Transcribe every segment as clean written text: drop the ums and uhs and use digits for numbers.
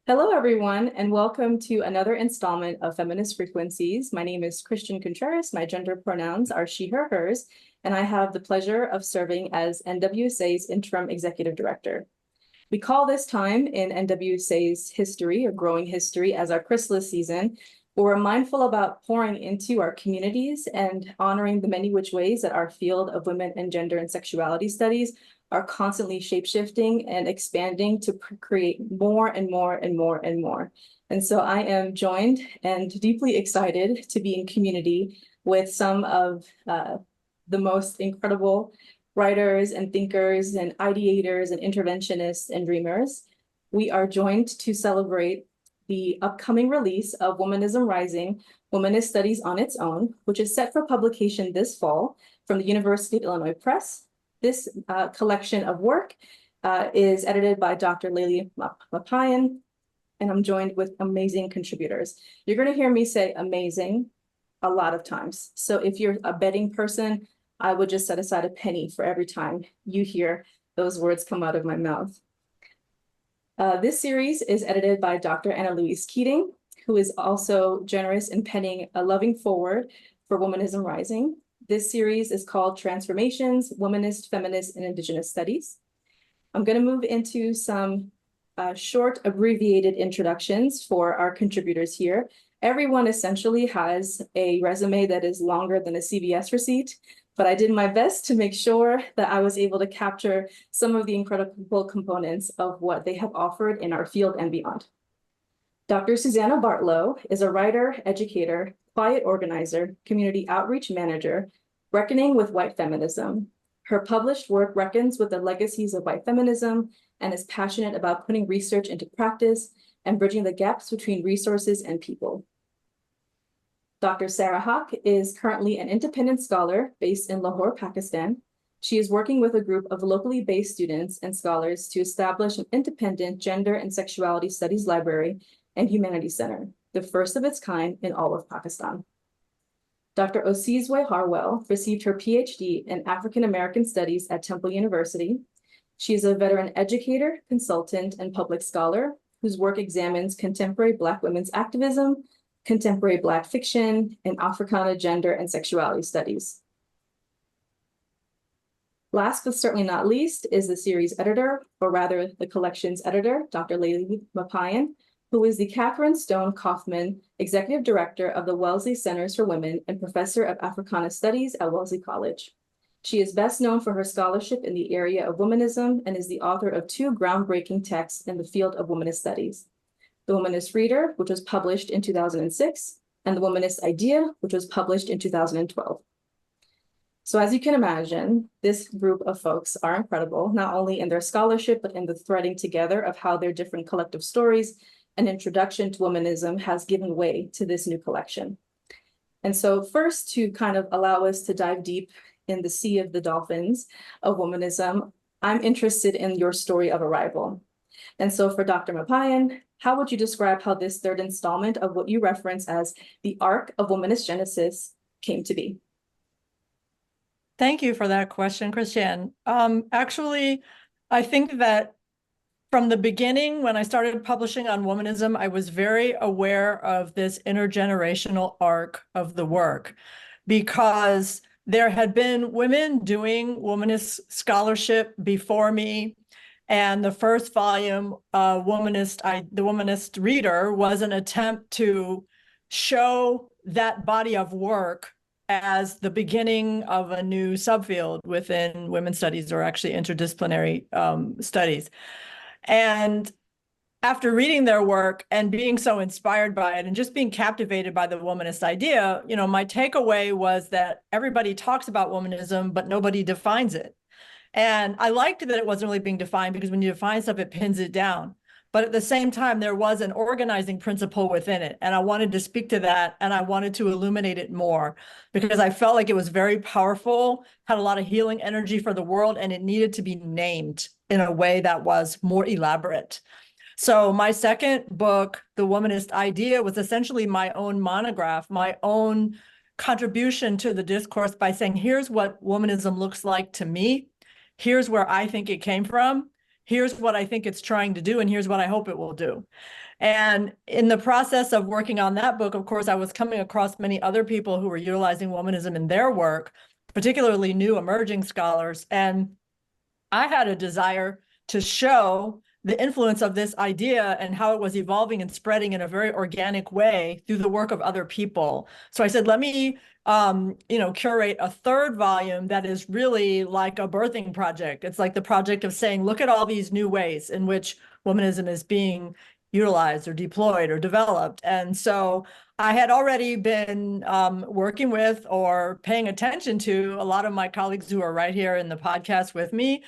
Hello, everyone, and welcome to another installment of Feminist Frequencies. My name is Christian Contreras. My gender pronouns are she, her, hers, and I have the pleasure of serving as NWSA's Interim Executive Director. We call this time in NWSA's history, or growing history, as our chrysalis season, where we're mindful about pouring into our communities and honoring the many which ways that our field of women and gender and sexuality studies are constantly shape-shifting and expanding to create more and more and more and more. And so I am joined and deeply excited to be in community with some of the most incredible writers and thinkers and ideators and interventionists and dreamers. We are joined to celebrate the upcoming release of Womanism Rising, Womanist Studies on Its Own, which is set for publication this fall from the University of Illinois Press. This collection of work is edited by Dr. Layli Maparyan, and I'm joined with amazing contributors. You're going to hear me say amazing a lot of times. So if you're a betting person, I would just set aside a penny for every time you hear those words come out of my mouth. This series is edited by Dr. Anna Louise Keating, who is also generous in penning a loving foreword for Womanism Rising. This series is called Transformations, Womanist, Feminist, and Indigenous Studies. I'm going to move into some short abbreviated introductions for our contributors here. Everyone essentially has a resume that is longer than a CVS receipt, but I did my best to make sure that I was able to capture some of the incredible components of what they have offered in our field and beyond. Dr. Susannah Bartlow is a writer, educator, quiet organizer, community outreach manager, reckoning with white feminism. Her published work reckons with the legacies of white feminism and is passionate about putting research into practice and bridging the gaps between resources and people. Dr. Sara Haq is currently an independent scholar based in Lahore, Pakistan. She is working with a group of locally based students and scholars to establish an independent gender and sexuality studies library and humanities center, the first of its kind in all of Pakistan. Dr. Osizwe Harwell received her PhD in African American Studies at Temple University. She is a veteran educator, consultant, and public scholar whose work examines contemporary Black women's activism, contemporary Black fiction, and Africana gender and sexuality studies. Last but certainly not least is the series editor, or rather the collection's editor, Dr. Layli Maparyan, who is the Catherine Stone Kaufman Executive Director of the Wellesley Centers for Women and Professor of Africana Studies at Wellesley College. She is best known for her scholarship in the area of womanism and is the author of two groundbreaking texts in the field of womanist studies: The Womanist Reader, which was published in 2006, and The Womanist Idea, which was published in 2012. So as you can imagine, this group of folks are incredible, not only in their scholarship, but in the threading together of how their different collective stories and introduction to womanism has given way to this new collection. And so first, to kind of allow us to dive deep in the sea of the dolphins of womanism, I'm interested in your story of arrival. And so for Dr. Maparyan, how would you describe how this third installment of what you reference as the arc of womanist genesis came to be? Thank you for that question, Christian. Actually, I think that from the beginning, when I started publishing on womanism, I was very aware of this intergenerational arc of the work, because there had been women doing womanist scholarship before me. And the first volume, The Womanist Reader, was an attempt to show that body of work as the beginning of a new subfield within women's studies, or actually interdisciplinary studies. And after reading their work and being so inspired by it and just being captivated by the womanist idea, my takeaway was that everybody talks about womanism, but nobody defines it. And I liked that it wasn't really being defined, because when you define stuff, it pins it down. But at the same time, there was an organizing principle within it. And I wanted to speak to that, and I wanted to illuminate it more, because I felt like it was very powerful, had a lot of healing energy for the world, and it needed to be named in a way that was more elaborate. So my second book, The Womanist Idea, was essentially my own monograph, my own contribution to the discourse, by saying, here's what womanism looks like to me. Here's where I think it came from. here's what I think it's trying to do, and here's what I hope it will do. And in the process of working on that book, of course, I was coming across many other people who were utilizing womanism in their work, particularly new emerging scholars. And I had a desire to show the influence of this idea and how it was evolving and spreading in a very organic way through the work of other people. So I said, let me curate a third volume that is really like a birthing project. It's like the project of saying, look at all these new ways in which womanism is being utilized or deployed or developed. And so I had already been working with or paying attention to a lot of my colleagues who are right here in the podcast with me.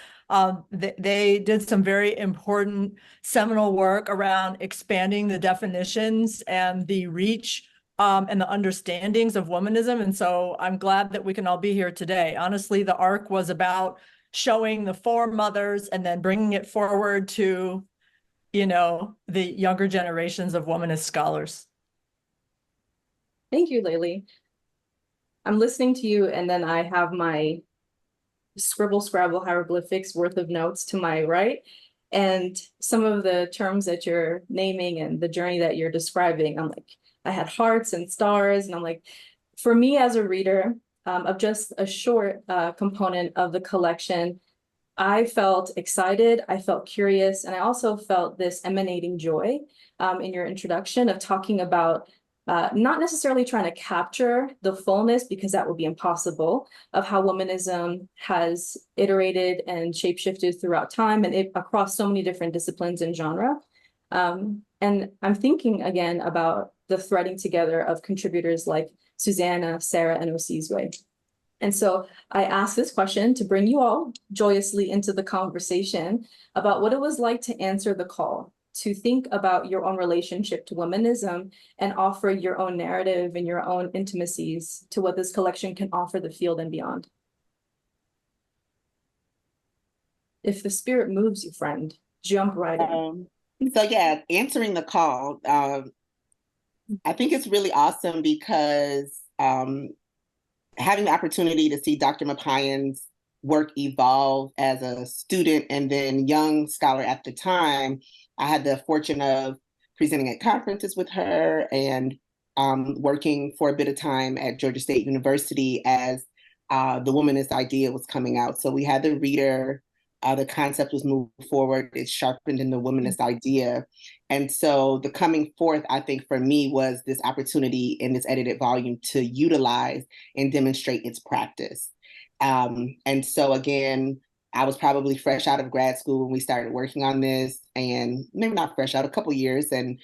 They did some very important seminal work around expanding the definitions and the reach and the understandings of womanism. And so I'm glad that we can all be here today. Honestly, the arc was about showing the foremothers and then bringing it forward to, the younger generations of womanist scholars. Thank you, Layli. I'm listening to you, and then I have my scribble scrabble hieroglyphics worth of notes to my right. And some of the terms that you're naming and the journey that you're describing, I'm like, I had hearts and stars, and I'm like, for me as a reader of just a short component of the collection, I felt excited, I felt curious, and I also felt this emanating joy in your introduction of talking about not necessarily trying to capture the fullness, because that would be impossible, of how womanism has iterated and shapeshifted throughout time and across so many different disciplines and genre. And I'm thinking again about the threading together of contributors like Susannah, Sara, and Osizwe. And so I asked this question to bring you all joyously into the conversation about what it was like to answer the call, to think about your own relationship to womanism and offer your own narrative and your own intimacies to what this collection can offer the field and beyond. If the spirit moves you, friend, jump right in. So yeah, answering the call, I think it's really awesome because having the opportunity to see Dr. Maparyan's work evolve as a student and then young scholar at the time, I had the fortune of presenting at conferences with her and working for a bit of time at Georgia State University as the womanist idea was coming out. So we had the reader, the concept was moved forward, it sharpened in the womanist idea. And so the coming forth, I think for me, was this opportunity in this edited volume to utilize and demonstrate its practice. And so again, I was probably fresh out of grad school when we started working on this, and maybe not fresh out, a couple years, and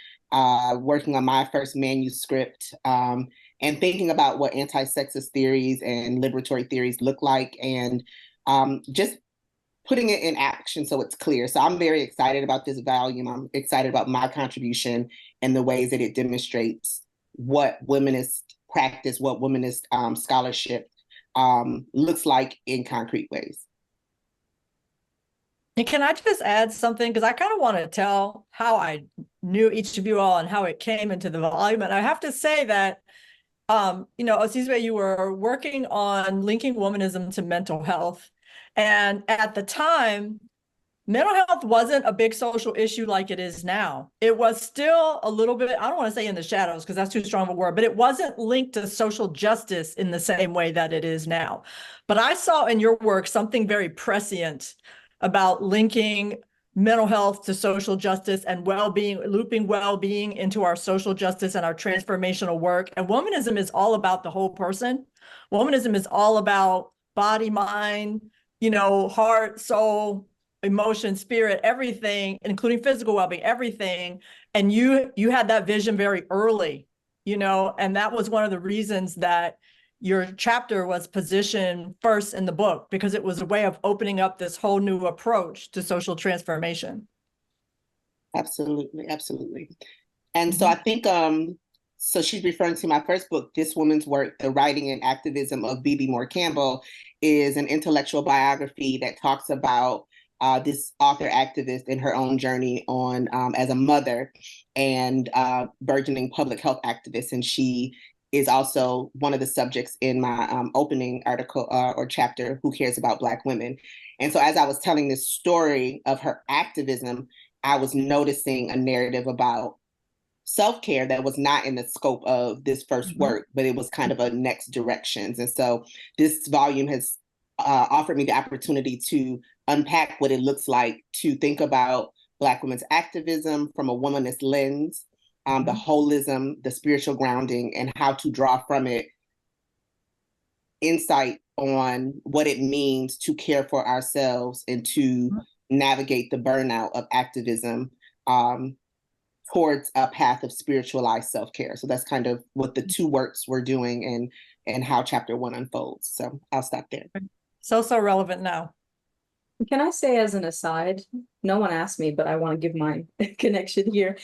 working on my first manuscript and thinking about what anti-sexist theories and liberatory theories look like, and just putting it in action so it's clear. So I'm very excited about this volume. I'm excited about my contribution and the ways that it demonstrates what womanist practice, what womanist scholarship looks like in concrete ways. And can I just add something? Because I kind of want to tell how I knew each of you all and how it came into the volume. And I have to say that, Osizwe, you were working on linking womanism to mental health. And at the time, mental health wasn't a big social issue like it is now. It was still a little bit, I don't want to say in the shadows because that's too strong of a word, but it wasn't linked to social justice in the same way that it is now. But I saw in your work something very prescient about linking mental health to social justice and well-being, looping well-being into our social justice and our transformational work. And womanism is all about the whole person. Womanism is all about body, mind, heart, soul, emotion, spirit, everything, including physical well-being, everything. And you had that vision very early, and that was one of the reasons that your chapter was positioned first in the book, because it was a way of opening up this whole new approach to social transformation. Absolutely, absolutely. And so I think, so she's referring to my first book, This Woman's Work, The Writing and Activism of B.B. Moore Campbell, is an intellectual biography that talks about this author activist in her own journey on as a mother and burgeoning public health activist. And she is also one of the subjects in my opening article or chapter, Who Cares About Black Women? And so as I was telling this story of her activism, I was noticing a narrative about self-care that was not in the scope of this first work, but it was kind of a next directions. And so this volume has offered me the opportunity to unpack what it looks like to think about Black women's activism from a womanist lens, the holism, the spiritual grounding, and how to draw from it insight on what it means to care for ourselves and to navigate the burnout of activism towards a path of spiritualized self-care. So that's kind of what the two works we're doing and how chapter 1 unfolds. So I'll stop there. So relevant now. Can I say as an aside, no one asked me, but I want to give my connection here,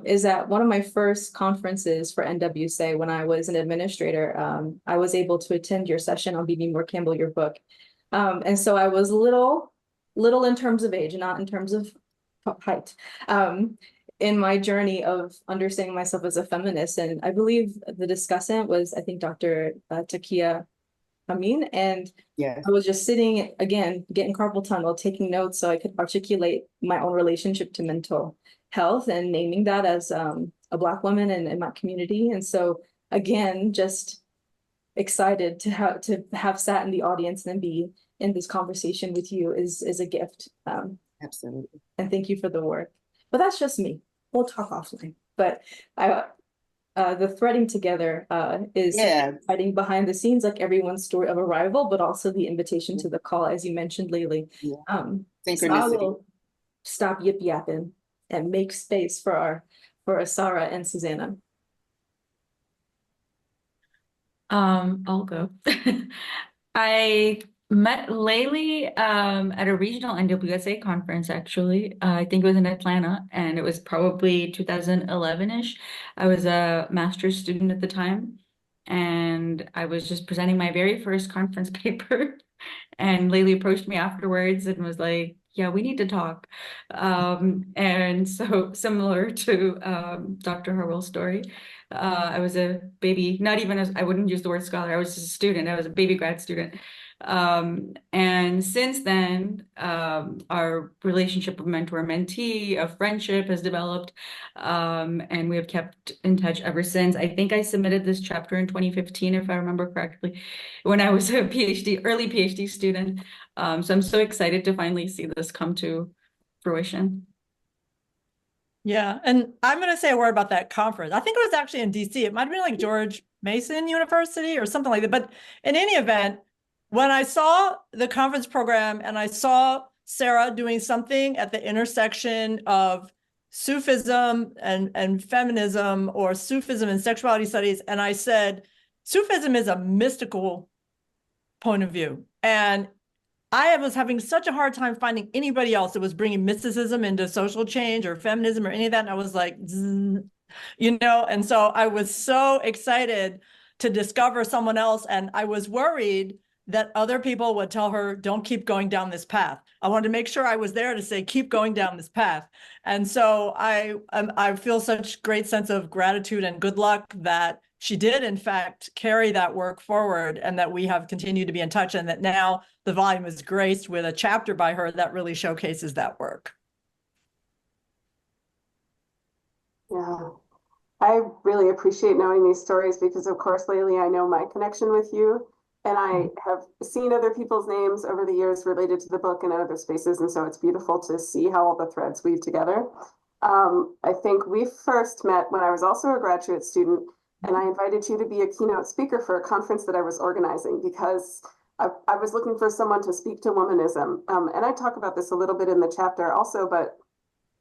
is that one of my first conferences for NWSA when I was an administrator, I was able to attend your session on B.B. Moore Campbell, your book. And so I was little in terms of age, not in terms of height, in my journey of understanding myself as a feminist. And I believe the discussant was, I think, Dr. Takia Amin, and yes. I was just sitting, again, getting carpal tunnel, taking notes so I could articulate my own relationship to mental health and naming that as a Black woman in my community. And so, again, just excited to have sat in the audience and be in this conversation with you is a gift. Absolutely. And thank you for the work. But that's just me. We'll talk offline. But the threading together is fighting behind the scenes, like everyone's story of arrival, but also the invitation to the call, as you mentioned, Layli. Synchronicity. So I will stop yip yapping and make space for Sara and Susannah. I'll go. I met Layli at a regional NWSA conference, actually. I think it was in Atlanta, and it was probably 2011-ish. I was a master's student at the time, and I was just presenting my very first conference paper. And Layli approached me afterwards and was like, yeah, we need to talk. And so similar to Dr. Harwell's story, I was a baby, not even I wouldn't use the word scholar, I was just a student. I was a baby grad student. And since then, our relationship of mentor-mentee, of friendship has developed, and we have kept in touch ever since. I think I submitted this chapter in 2015, if I remember correctly, when I was a early PhD student. So I'm so excited to finally see this come to fruition. Yeah, and I'm going to say a word about that conference. I think it was actually in DC. It might have been like George Mason University or something like that. But in any event, when I saw the conference program and I saw Sara doing something at the intersection of Sufism and feminism, or Sufism and sexuality studies, and I said, Sufism is a mystical point of view. And I was having such a hard time finding anybody else that was bringing mysticism into social change or feminism or any of that. And I was like, and so I was so excited to discover someone else. And I was worried that other people would tell her, don't keep going down this path. I wanted to make sure I was there to say, keep going down this path. And so I feel such great sense of gratitude and good luck that she did, in fact, carry that work forward, and that we have continued to be in touch, and that now the volume is graced with a chapter by her that really showcases that work. Yeah, I really appreciate knowing these stories because, of course, Layli, I know my connection with you, and I have seen other people's names over the years related to the book and in other spaces, and so it's beautiful to see how all the threads weave together. I think we first met when I was also a graduate student, and I invited you to be a keynote speaker for a conference that I was organizing because I was looking for someone to speak to womanism. And I talk about this a little bit in the chapter also, but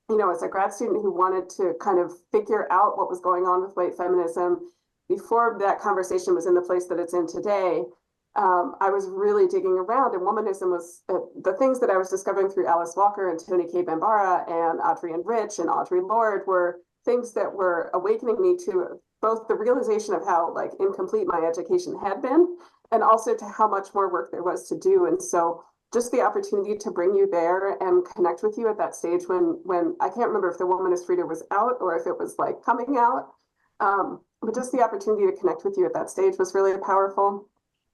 as a grad student who wanted to kind of figure out what was going on with white feminism before that conversation was in the place that it's in today, I was really digging around, and womanism was the things that I was discovering through Alice Walker and Toni K. Bambara and Audrey Rich and Audre Lorde were things that were awakening me to both the realization of how incomplete my education had been, and also to how much more work there was to do. And so just the opportunity to bring you there and connect with you at that stage when I can't remember if the Womanist Reader was out or if it was coming out, But just the opportunity to connect with you at that stage was really powerful.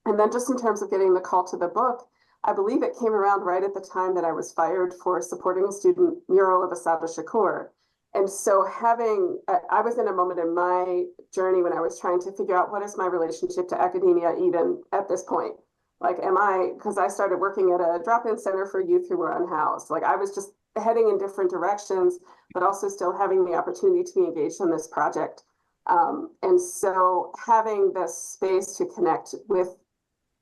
And then just in terms of getting the call to the book, I believe it came around right at the time that I was fired for supporting a student mural of Assata Shakur. And so I was in a moment in my journey when I was trying to figure out what is my relationship to academia even at this point. Like, because I started working at a drop-in center for youth who were unhoused. Like, I was just heading in different directions, but also still having the opportunity to be engaged in this project. And so having this space to connect with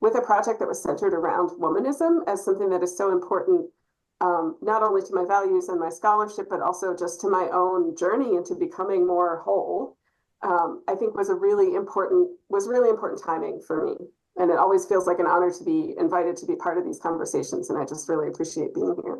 a project that was centered around womanism as something that is so important, not only to my values and my scholarship, but also just to my own journey into becoming more whole, I think was really important timing for me. And it always feels like an honor to be invited to be part of these conversations. And I just really appreciate being here.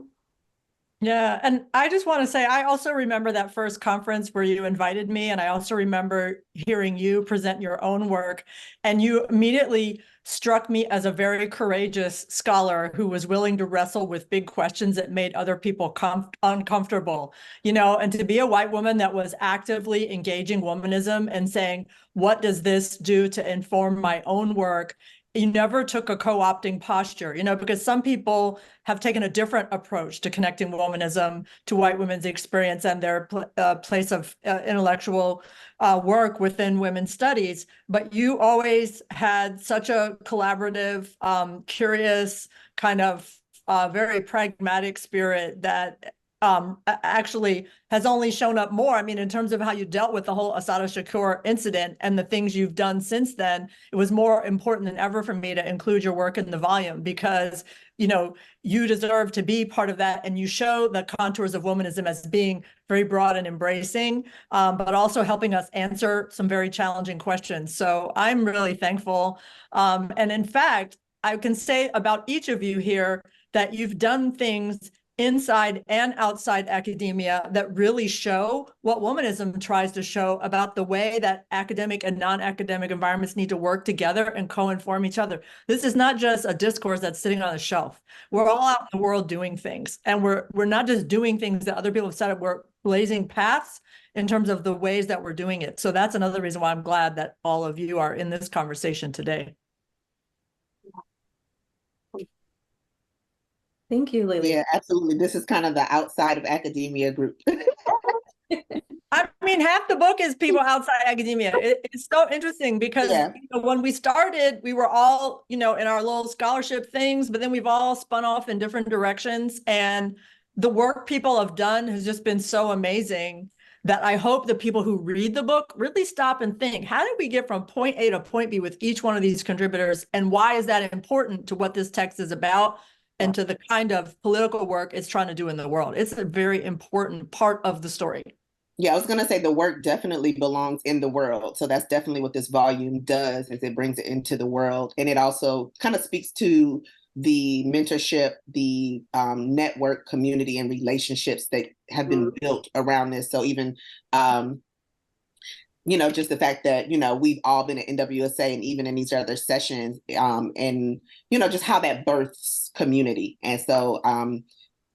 Yeah. And I just want to say, I also remember that first conference where you invited me. And I also remember hearing you present your own work. And you immediately struck me as a very courageous scholar who was willing to wrestle with big questions that made other people uncomfortable, and to be a white woman that was actively engaging womanism and saying, what does this do to inform my own work? You never took a co-opting posture, because some people have taken a different approach to connecting womanism to white women's experience and their place of intellectual work within women's studies. But you always had such a collaborative, curious, kind of very pragmatic spirit that actually has only shown up more. I mean, in terms of how you dealt with the whole Assata Shakur incident and the things you've done since then, it was more important than ever for me to include your work in the volume because, you deserve to be part of that. And you show the contours of womanism as being very broad and embracing, but also helping us answer some very challenging questions. So I'm really thankful. And in fact, I can say about each of you here that you've done things inside and outside academia that really show what womanism tries to show about the way that academic and non-academic environments need to work together and co-inform each other. This is not just a discourse that's sitting on a shelf. We're all out in the world doing things, and we're not just doing things that other people have said. We're blazing paths in terms of the ways that we're doing it. So that's another reason why I'm glad that all of you are in this conversation today. Thank you, Layli. Yeah, absolutely. This is kind of the outside of academia group. I mean, half the book is people outside academia. It's so interesting because when we started, we were all, in our little scholarship things, but then we've all spun off in different directions. And the work people have done has just been so amazing that I hope the people who read the book really stop and think, how did we get from point A to point B with each one of these contributors? And why is that important to what this text is about? And to the kind of political work it's trying to do in the world. It's a very important part of the story. Yeah, I was going to say the work definitely belongs in the world. So that's definitely what this volume does, is it brings it into the world. And it also kind of speaks to the mentorship, the network, community, and relationships that have been built around this. So even just the fact that, we've all been at NWSA and even in these other sessions, and, just how that births community. And so,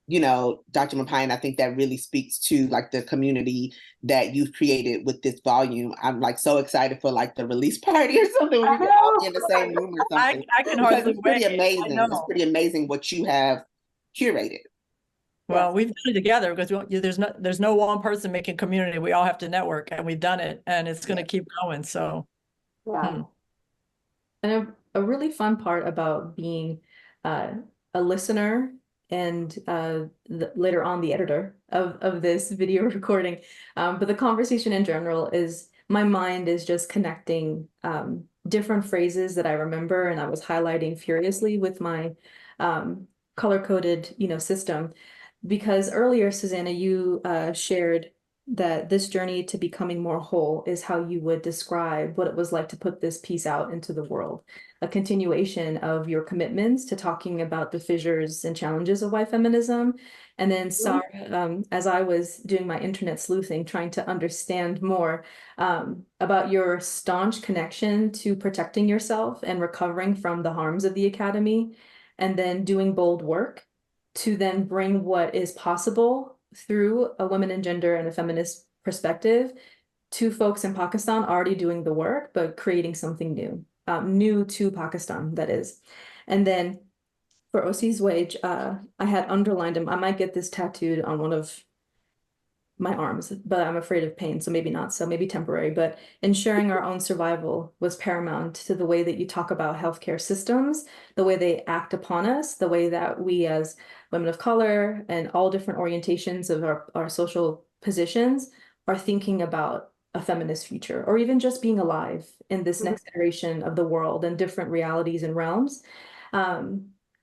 Dr. Maparyan, I think that really speaks to like the community that you've created with this volume. I'm like so excited for like the release party or something when you can all be in the same room or something. I can hardly it's pretty amazing. It's pretty amazing what you have curated. Well, we've done it together because there's no one person making community. We all have to network, and we've done it, and it's going to keep going. So, And a really fun part about being a listener and later on the editor of this video recording, but the conversation in general is, my mind is just connecting different phrases that I remember and I was highlighting furiously with my color-coded system. Because earlier, Susannah, you shared that this journey to becoming more whole is how you would describe what it was like to put this piece out into the world. A continuation of your commitments to talking about the fissures and challenges of white feminism. And then Sara, as I was doing my internet sleuthing, trying to understand more about your staunch connection to protecting yourself and recovering from the harms of the academy, and then doing bold work to then bring what is possible through a women and gender and a feminist perspective two folks in Pakistan already doing the work, but creating something new, new to Pakistan, that is. And then for Osizwe, I had underlined him. I might get this tattooed on one of my arms, but I'm afraid of pain, so maybe not, so maybe temporary. But ensuring our own survival was paramount to the way that you talk about healthcare systems, the way they act upon us, the way that we as women of color and all different orientations of our social positions are thinking about a feminist future, or even just being alive in this next iteration of the world and different realities and realms.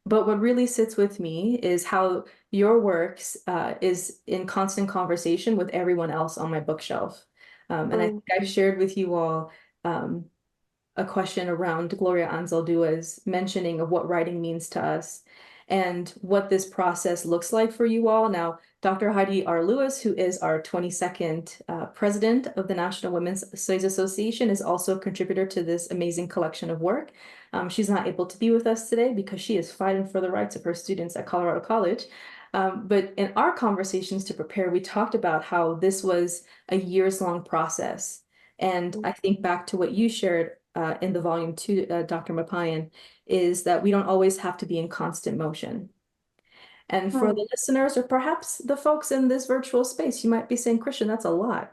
But what really sits with me is how your works is in constant conversation with everyone else on my bookshelf. And I think I've shared with you all a question around Gloria Anzaldua's mentioning of what writing means to us and what this process looks like for you all. Now, Dr. Heidi R. Lewis, who is our 22nd president of the National Women's Studies Association, is also a contributor to this amazing collection of work. She's not able to be with us today because she is fighting for the rights of her students at Colorado College. But in our conversations to prepare, we talked about how this was a years-long process. And I think back to what you shared in the volume 2, Dr. Maparyan, is that we don't always have to be in constant motion. And for the listeners, or perhaps the folks in this virtual space, you might be saying, Christian, that's a lot.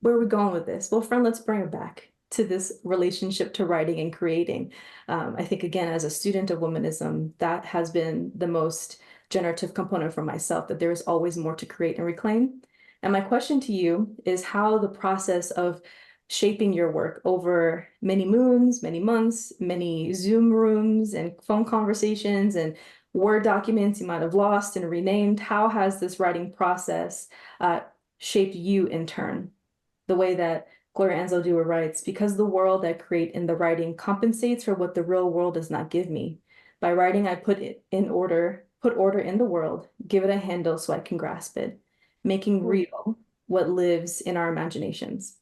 Where are we going with this? Well, friend, let's bring it back to this relationship to writing and creating. I think, again, as a student of womanism, that has been the most generative component for myself, that there is always more to create and reclaim. And my question to you is how the process of shaping your work over many moons, many months, many Zoom rooms and phone conversations and Word documents you might have lost and renamed, how has this writing process shaped you in turn? The way that Gloria Anzaldua writes, because the world I create in the writing compensates for what the real world does not give me. By writing, I put order in the world, give it a handle so I can grasp it, making real what lives in our imaginations.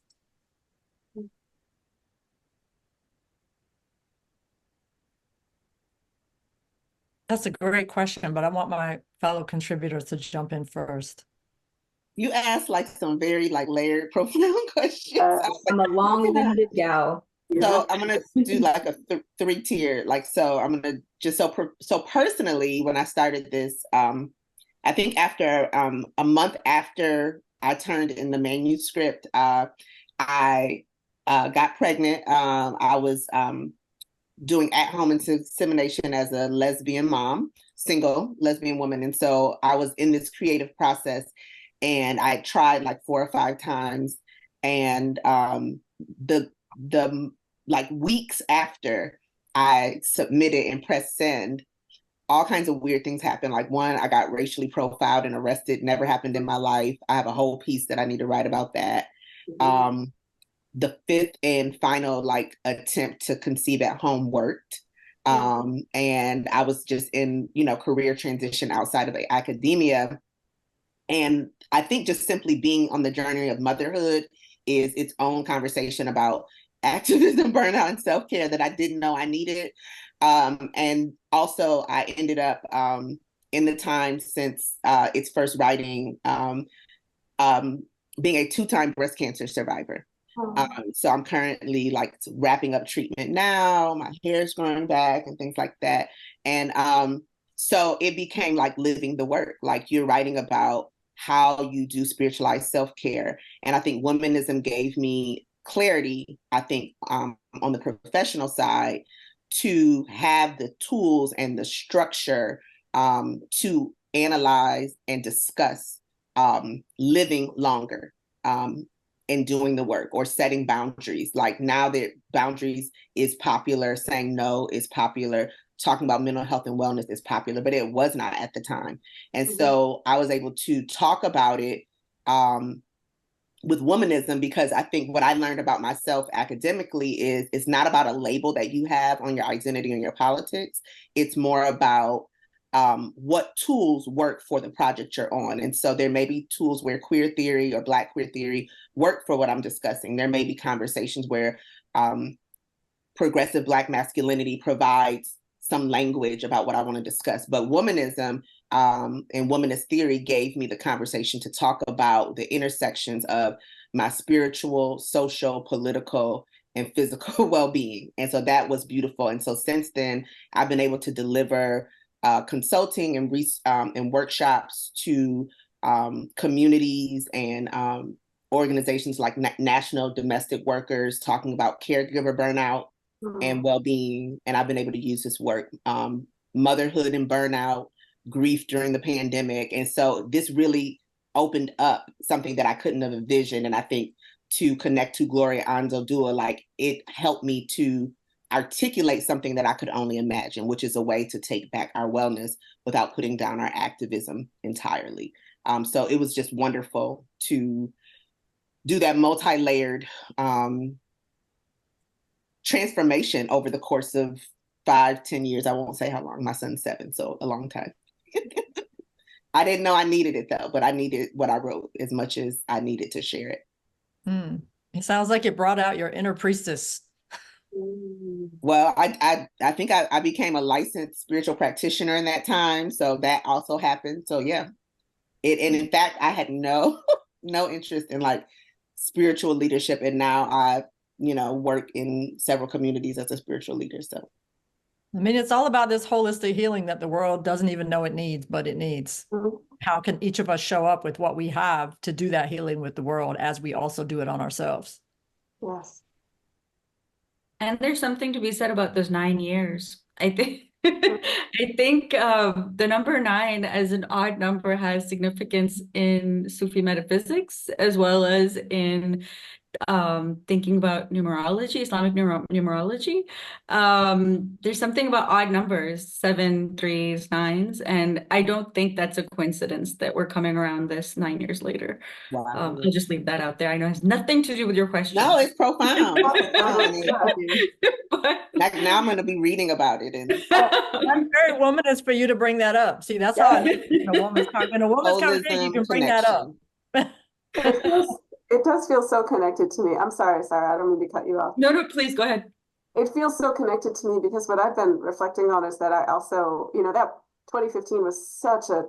That's a great question, but I want my fellow contributors to jump in first. You asked like some very like layered, profound questions. I'm a long-winded gal. So I'm gonna do like a three-tier. Like, so I'm gonna just so personally, when I started this, I think after a month after I turned in the manuscript, I got pregnant. I was doing at-home insemination as a lesbian mom, single lesbian woman. And so I was in this creative process and I tried like 4 or 5 times. And the like weeks after I submitted and pressed send, all kinds of weird things happened. Like one, I got racially profiled and arrested, never happened in my life. I have a whole piece that I need to write about that. The 5th and final like attempt to conceive at home worked. And I was just in, career transition outside of academia. And I think just simply being on the journey of motherhood is its own conversation about activism, burnout, and self-care that I didn't know I needed. And also I ended up in the time since its first writing, being a 2-time breast cancer survivor. So I'm currently like wrapping up treatment now. My hair's growing back and things like that. And so it became like living the work. Like you're writing about how you do spiritualized self-care. And I think womanism gave me clarity, I think, on the professional side to have the tools and the structure to analyze and discuss living longer. And doing the work or setting boundaries. Like now that boundaries is popular, saying no is popular, talking about mental health and wellness is popular, but it was not at the time. And so I was able to talk about it with womanism, because I think what I learned about myself academically is it's not about a label that you have on your identity and your politics. It's more about what tools work for the project you're on. And so there may be tools where queer theory or Black queer theory work for what I'm discussing. There may be conversations where progressive Black masculinity provides some language about what I want to discuss. But womanism and womanist theory gave me the conversation to talk about the intersections of my spiritual, social, political, and physical well-being. And so that was beautiful. And so since then, I've been able to deliver consulting and workshops to communities and organizations like National Domestic Workers, talking about caregiver burnout and well-being. And I've been able to use this work, motherhood and burnout, grief during the pandemic. And so this really opened up something that I couldn't have envisioned. And I think to connect to Gloria Anzaldúa, like it helped me to articulate something that I could only imagine, which is a way to take back our wellness without putting down our activism entirely. So it was just wonderful to do that multi-layered transformation over the course of 5-10 years. I won't say how long. My son's 7, so a long time. I didn't know I needed it though, but I needed what I wrote as much as I needed to share it. It sounds like it brought out your inner priestess. Well, I think I became a licensed spiritual practitioner in that time, so that also happened. So yeah, and in fact, I had no interest in like spiritual leadership, and now I work in several communities as a spiritual leader. So I mean, it's all about this holistic healing that the world doesn't even know it needs, but it needs. How can each of us show up with what we have to do that healing with the world as we also do it on ourselves? Yes. And there's something to be said about those 9 years. I think the number 9 as an odd number has significance in Sufi metaphysics, as well as in thinking about numerology, Islamic numerology. There's something about odd numbers, 7, 3s, 9s, and I don't think that's a coincidence that we're coming around this 9 years later. wow. I'll just leave that out there. I know it has nothing to do with your question. No, it's profound. But like now I'm going to be reading about it. And I'm very womanist for you to bring that up. See, that's how I know in a woman's conversation, you can bring that up. It does feel so connected to me. I'm sorry, Sarah, I don't mean to cut you off. No, please go ahead. It feels so connected to me because what I've been reflecting on is that I also, that 2015 was such a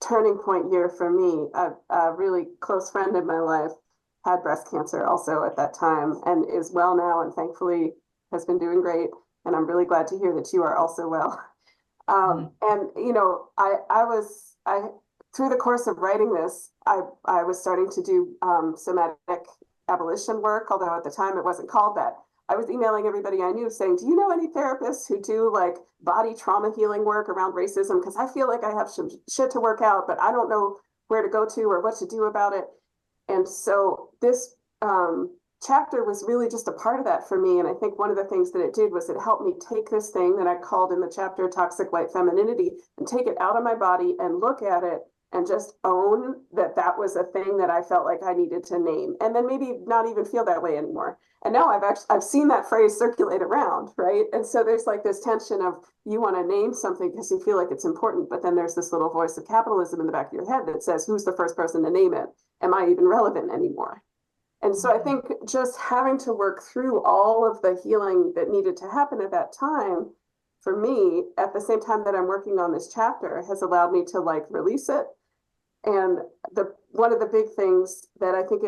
turning point year for me. A really close friend in my life had breast cancer also at that time and is well now and thankfully has been doing great. And I'm really glad to hear that you are also well. And, I through the course of writing this, I was starting to do somatic abolition work, although at the time it wasn't called that. I was emailing everybody I knew saying, do you know any therapists who do like body trauma healing work around racism? Because I feel like I have some shit to work out, but I don't know where to go to or what to do about it. And so this chapter was really just a part of that for me. And I think one of the things that it did was it helped me take this thing that I called in the chapter toxic white femininity and take it out of my body and look at it and just own that that was a thing that I felt like I needed to name, and then maybe not even feel that way anymore. And now I've seen that phrase circulate around, right? And so there's like this tension of you want to name something because you feel like it's important, but then there's this little voice of capitalism in the back of your head that says, who's the first person to name it? Am I even relevant anymore? And so I think just having to work through all of the healing that needed to happen at that time, for me, at the same time that I'm working on this chapter, has allowed me to like release it. And one of the big things that I think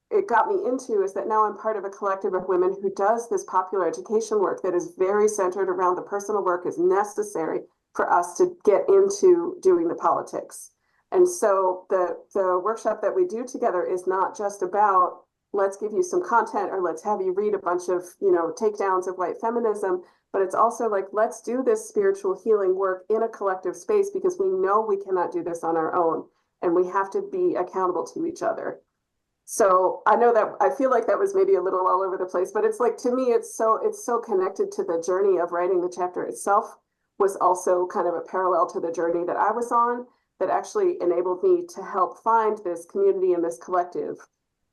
it got me into is that now I'm part of a collective of women who does this popular education work that is very centered around the personal work is necessary for us to get into doing the politics. And so the workshop that we do together is not just about let's give you some content or let's have you read a bunch of takedowns of white feminism, but it's also like let's do this spiritual healing work in a collective space because we know we cannot do this on our own. And we have to be accountable to each other. So I know that I feel like that was maybe a little all over the place, but it's like, to me, it's so connected to the journey of writing the chapter itself was also kind of a parallel to the journey that I was on that actually enabled me to help find this community and this collective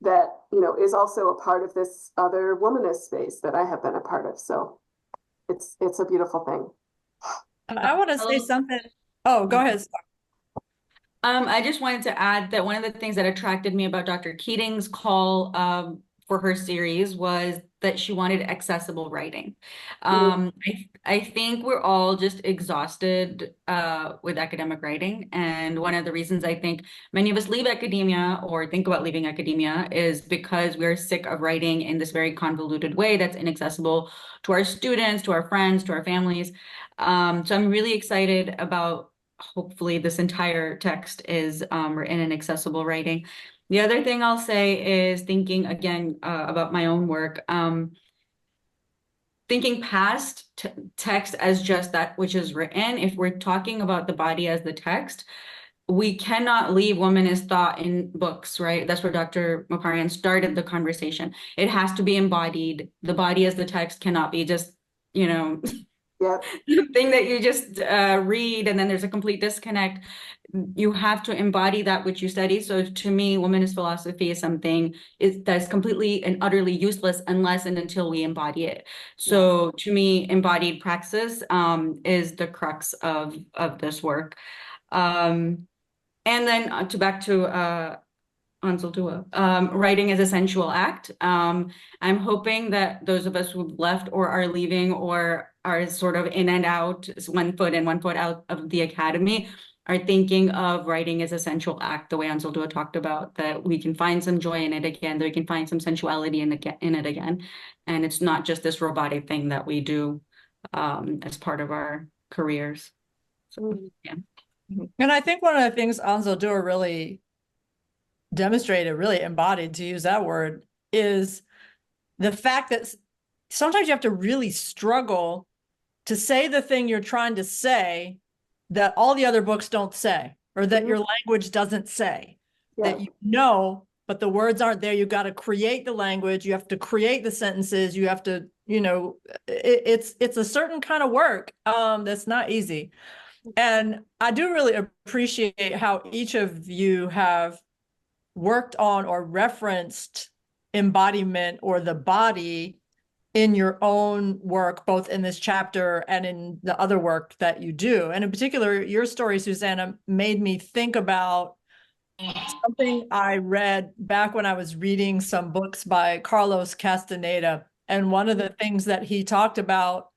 that, is also a part of this other womanist space that I have been a part of. So it's a beautiful thing. I want to say something. Oh, go ahead. I just wanted to add that one of the things that attracted me about Dr. Keating's call for her series was that she wanted accessible writing. I think we're all just exhausted with academic writing. And one of the reasons I think many of us leave academia or think about leaving academia is because we're sick of writing in this very convoluted way that's inaccessible to our students, to our friends, to our families. So I'm really excited about hopefully this entire text is written in accessible writing. The other thing I'll say is thinking again about my own work, thinking past text as just that which is written. If we're talking about the body as the text, we cannot leave womanist thought in books, right? That's where Dr. Maparyan started the conversation. It has to be embodied. The body as the text cannot be just, you know, Yep. thing that you just read and then there's a complete disconnect. You have to embody that which you study. So to me, womanist philosophy is something that's completely and utterly useless unless and until we embody it. So to me, embodied praxis is the crux of this work. And then back to Anzaldúa, writing is a sensual act. I'm hoping that those of us who've left or are leaving or are sort of in and out, one foot in, one foot out of the academy, are thinking of writing as a sensual act, the way Anzaldúa talked about, that we can find some joy in it again, that we can find some sensuality in it again. And it's not just this robotic thing that we do as part of our careers. So, yeah. And I think one of the things Anzaldúa really demonstrated, really embodied, to use that word, is the fact that sometimes you have to really struggle to say the thing you're trying to say that all the other books don't say, or that your language doesn't say, that you know, but the words aren't there. You got to create the language. You have to create the sentences. You have to, you know, it's a certain kind of work that's not easy. And I do really appreciate how each of you have worked on or referenced embodiment or the body in your own work, both in this chapter and in the other work that you do. And in particular, your story, Susannah, made me think about something I read back when I was reading some books by Carlos Castaneda. And one of the things that he talked about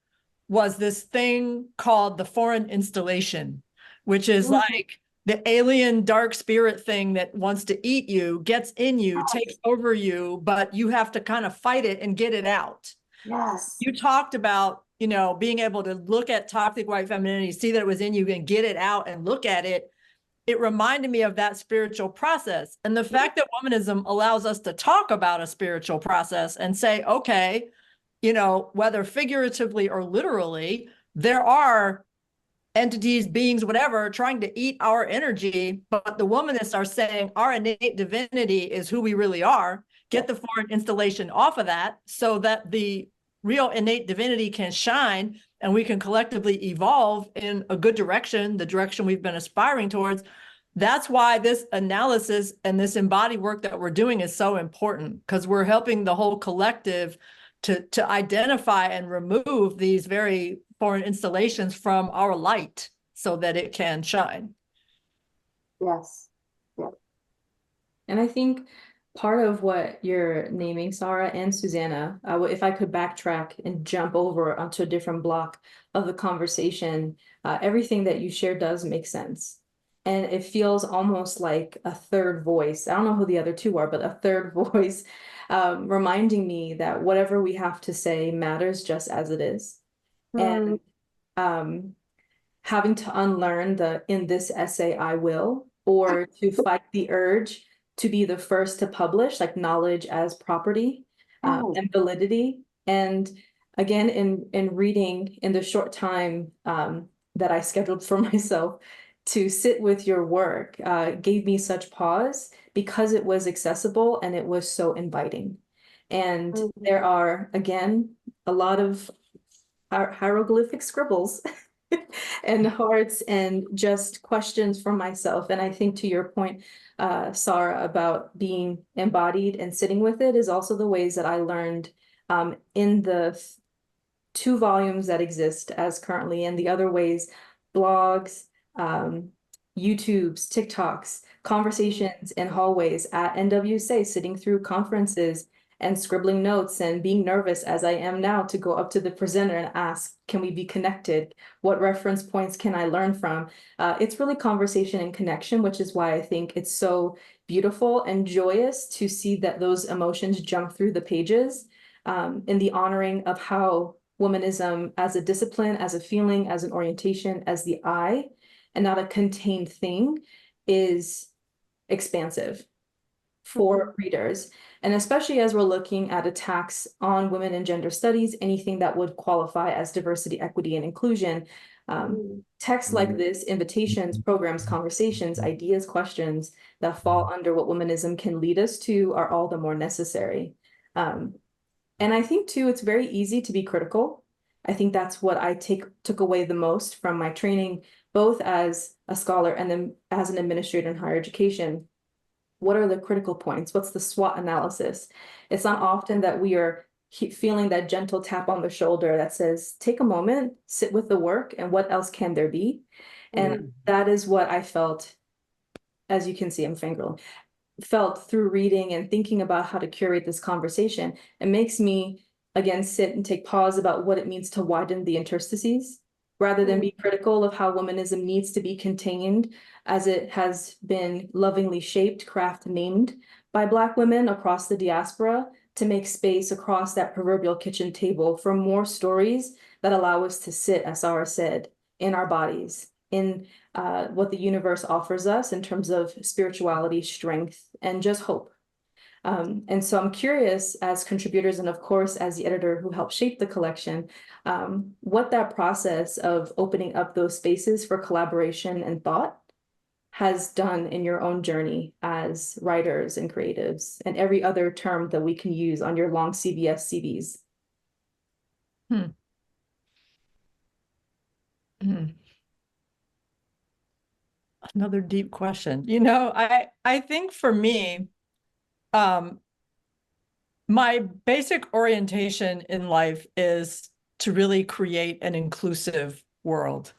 was this thing called the foreign installation, which is like the alien dark spirit thing that wants to eat you, gets in you, takes over you, but you have to kind of fight it and get it out. Yes. You talked about, you know, being able to look at toxic white femininity, see that it was in you and get it out and look at it. It reminded me of that spiritual process. And the fact that womanism allows us to talk about a spiritual process and say, okay, you know, whether figuratively or literally, there are entities, beings, whatever, trying to eat our energy, but the womanists are saying our innate divinity is who we really are. Get the foreign installation off of that so that the real innate divinity can shine and we can collectively evolve in a good direction, the direction we've been aspiring towards. That's why this analysis and this embodied work that we're doing is so important, because we're helping the whole collective to identify and remove these very foreign installations from our light so that it can shine. Yes. Yeah. And I think part of what you're naming, Sara and Susannah, if I could backtrack and jump over onto a different block of the conversation, everything that you shared does make sense. And it feels almost like a third voice. I don't know who the other two are, but a third voice reminding me that whatever we have to say matters just as it is. And having to unlearn the "in this essay I will," or to fight the urge to be the first to publish, like knowledge as property and validity. And again, in reading in the short time that I scheduled for myself to sit with your work gave me such pause because it was accessible and it was so inviting. And there are, again, a lot of hieroglyphic scribbles and hearts and just questions for myself. And I think to your point, Sara, about being embodied and sitting with it is also the ways that I learned in the 2 volumes that exist as currently, and the other ways, blogs, YouTubes, TikToks, conversations in hallways at NWSA, sitting through conferences and scribbling notes and being nervous as I am now to go up to the presenter and ask, can we be connected? What reference points can I learn from? It's really conversation and connection, which is why I think it's so beautiful and joyous to see that those emotions jump through the pages, in the honoring of how womanism as a discipline, as a feeling, as an orientation, as the I, and not a contained thing, is expansive for readers. And especially as we're looking at attacks on women and gender studies, anything that would qualify as diversity, equity, and inclusion, texts like this, invitations, programs, conversations, ideas, questions that fall under what womanism can lead us to are all the more necessary. And I think too, it's very easy to be critical. I think that's what I took away the most from my training, both as a scholar and then as an administrator in higher education. What are the critical points? What's the SWOT analysis? It's not often that we are feeling that gentle tap on the shoulder that says, take a moment, sit with the work, and what else can there be? And that is what I felt, as you can see, I'm fangirling, felt through reading and thinking about how to curate this conversation. It makes me, again, sit and take pause about what it means to widen the interstices, rather than be critical of how womanism needs to be contained as it has been lovingly shaped, crafted, named by Black women across the diaspora, to make space across that proverbial kitchen table for more stories that allow us to sit, as Sara said, in our bodies, in what the universe offers us in terms of spirituality, strength, and just hope. And so I'm curious, as contributors and of course as the editor who helped shape the collection, what that process of opening up those spaces for collaboration and thought has done in your own journey as writers and creatives, and every other term that we can use on your long CBS CVs. Another deep question. You know, I think for me, my basic orientation in life is to really create an inclusive world.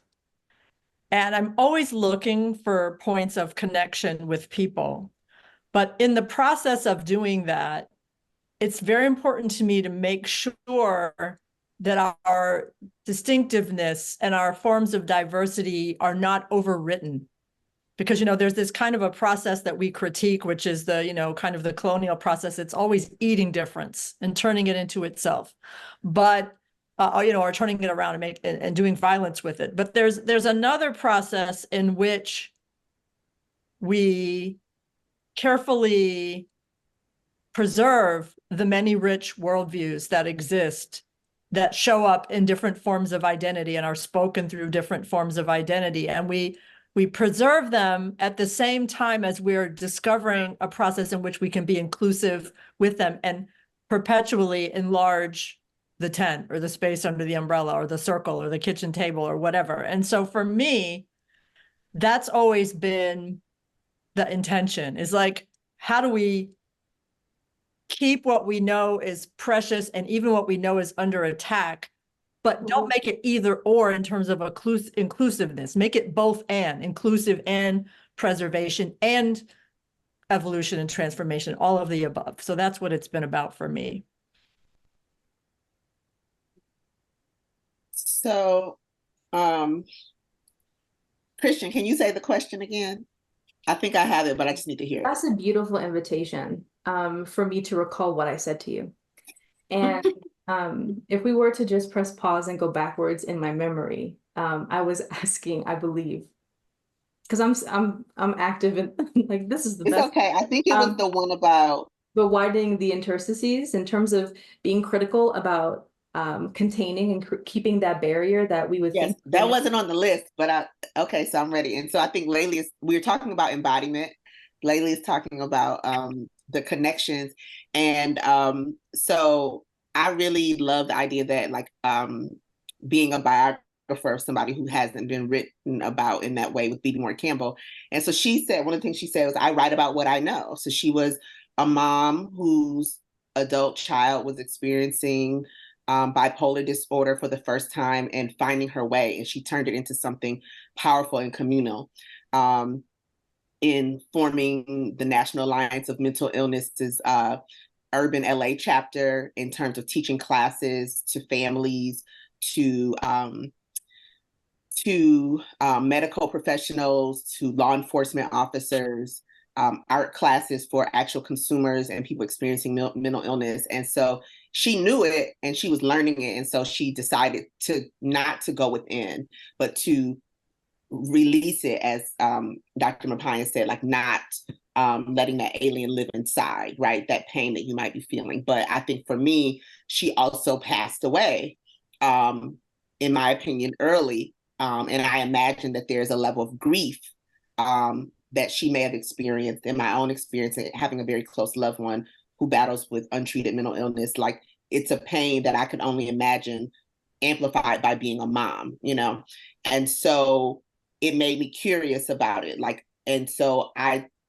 And I'm always looking for points of connection with people. But in the process of doing that, it's very important to me to make sure that our distinctiveness and our forms of diversity are not overwritten. Because, you know, there's this kind of a process that we critique, which is the, you know, kind of the colonial process. It's always eating difference and turning it into itself. But you know, or turning it around and doing violence with it. But there's another process in which we carefully preserve the many rich worldviews that exist, that show up in different forms of identity and are spoken through different forms of identity. And we preserve them at the same time as we're discovering a process in which we can be inclusive with them and perpetually enlarge the tent or the space under the umbrella or the circle or the kitchen table or whatever. And so for me, that's always been the intention, is like, how do we keep what we know is precious and even what we know is under attack, but don't make it either or in terms of inclusiveness. Make it both and, inclusive and preservation and evolution and transformation, all of the above. So that's what it's been about for me. So, Christian, can you say the question again? I think I have it, but I just need to hear it. That's a beautiful invitation for me to recall what I said to you. And if we were to just press pause and go backwards in my memory, I was asking, I believe, because I'm active in like this is the It's best. okay. I think it was the one about but widening the interstices in terms of being critical about containing and keeping that barrier that we would think. That wasn't on the list, but okay, so I'm ready. And so I think we're talking about embodiment. Layli is talking about the connections. And so I really love the idea that like being a biographer of somebody who hasn't been written about in that way with B. Moore Campbell. And so she said, one of the things she said was, I write about what I know. So she was a mom whose adult child was experiencing bipolar disorder for the first time and finding her way. And she turned it into something powerful and communal in forming the National Alliance of Mental Illnesses urban LA chapter in terms of teaching classes to families, to medical professionals, to law enforcement officers, art classes for actual consumers and people experiencing mental illness. And so she knew it and she was learning it. And so she decided to not to go within, but to release it, as Dr. Maparyan said, like not letting that alien live inside, right? That pain that you might be feeling. But I think for me, she also passed away, in my opinion, early. And I imagine that there's a level of grief that she may have experienced in my own experience, having a very close loved one who battles with untreated mental illness. Like, it's a pain that I could only imagine amplified by being a mom, you know? And so it made me curious about it. Like, and so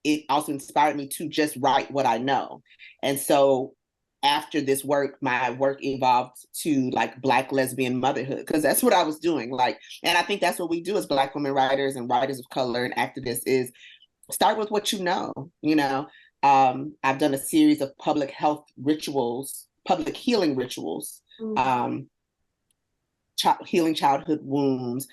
it also inspired me to just write what I know. And so after this work, my work evolved to like Black lesbian motherhood, because that's what I was doing. Like, and I think that's what we do as Black women writers and writers of color and activists, is start with what you know, you know. I've done a series of public health rituals, public healing rituals, healing childhood wounds,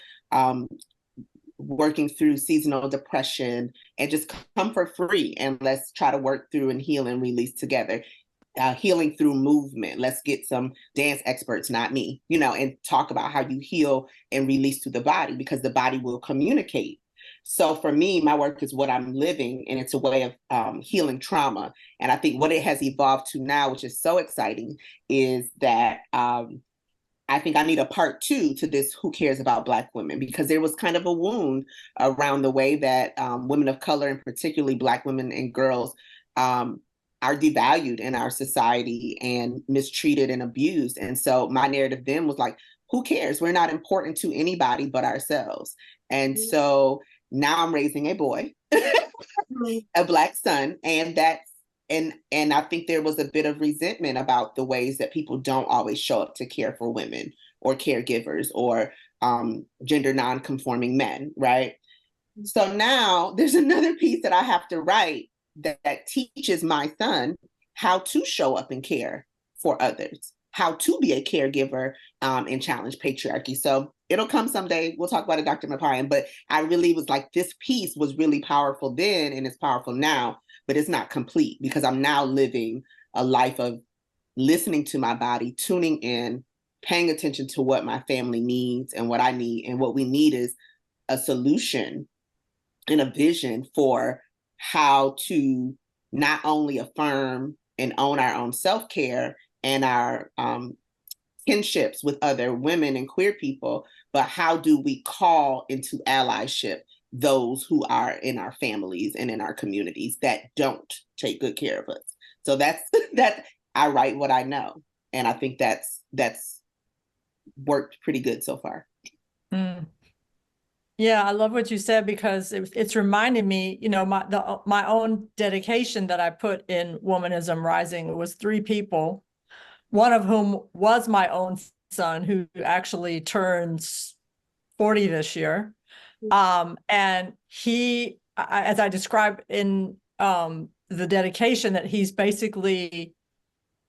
working through seasonal depression, and just come for free and let's try to work through and heal and release together. Healing through movement. Let's get some dance experts, not me, you know, and talk about how you heal and release through the body, because the body will communicate. So for me, my work is what I'm living, and it's a way of healing trauma. And I think what it has evolved to now, which is so exciting, is that I think I need a part 2 to this Who Cares About Black Women, because there was kind of a wound around the way that women of color, and particularly Black women and girls, are devalued in our society and mistreated and abused. And so my narrative then was like, who cares? We're not important to anybody but ourselves. And so now I'm raising a boy, a Black son, and I think there was a bit of resentment about the ways that people don't always show up to care for women or caregivers or gender non-conforming men, right? So now there's another piece that I have to write that teaches my son how to show up and care for others, how to be a caregiver and challenge patriarchy. So it'll come someday. We'll talk about it, Dr. Maparyan. But I really was like, this piece was really powerful then and it's powerful now, but it's not complete, because I'm now living a life of listening to my body, tuning in, paying attention to what my family needs and what I need. And what we need is a solution and a vision for how to not only affirm and own our own self-care and our kinships with other women and queer people, but how do we call into allyship those who are in our families and in our communities that don't take good care of us. So that's that. I write what I know, and I think that's worked pretty good so far. Yeah, I love what you said, because it's reminding me, you know, my own dedication that I put in Womanism Rising. It was 3 people, one of whom was my own son, who actually turns 40 this year. And he, as I described in the dedication, that he's basically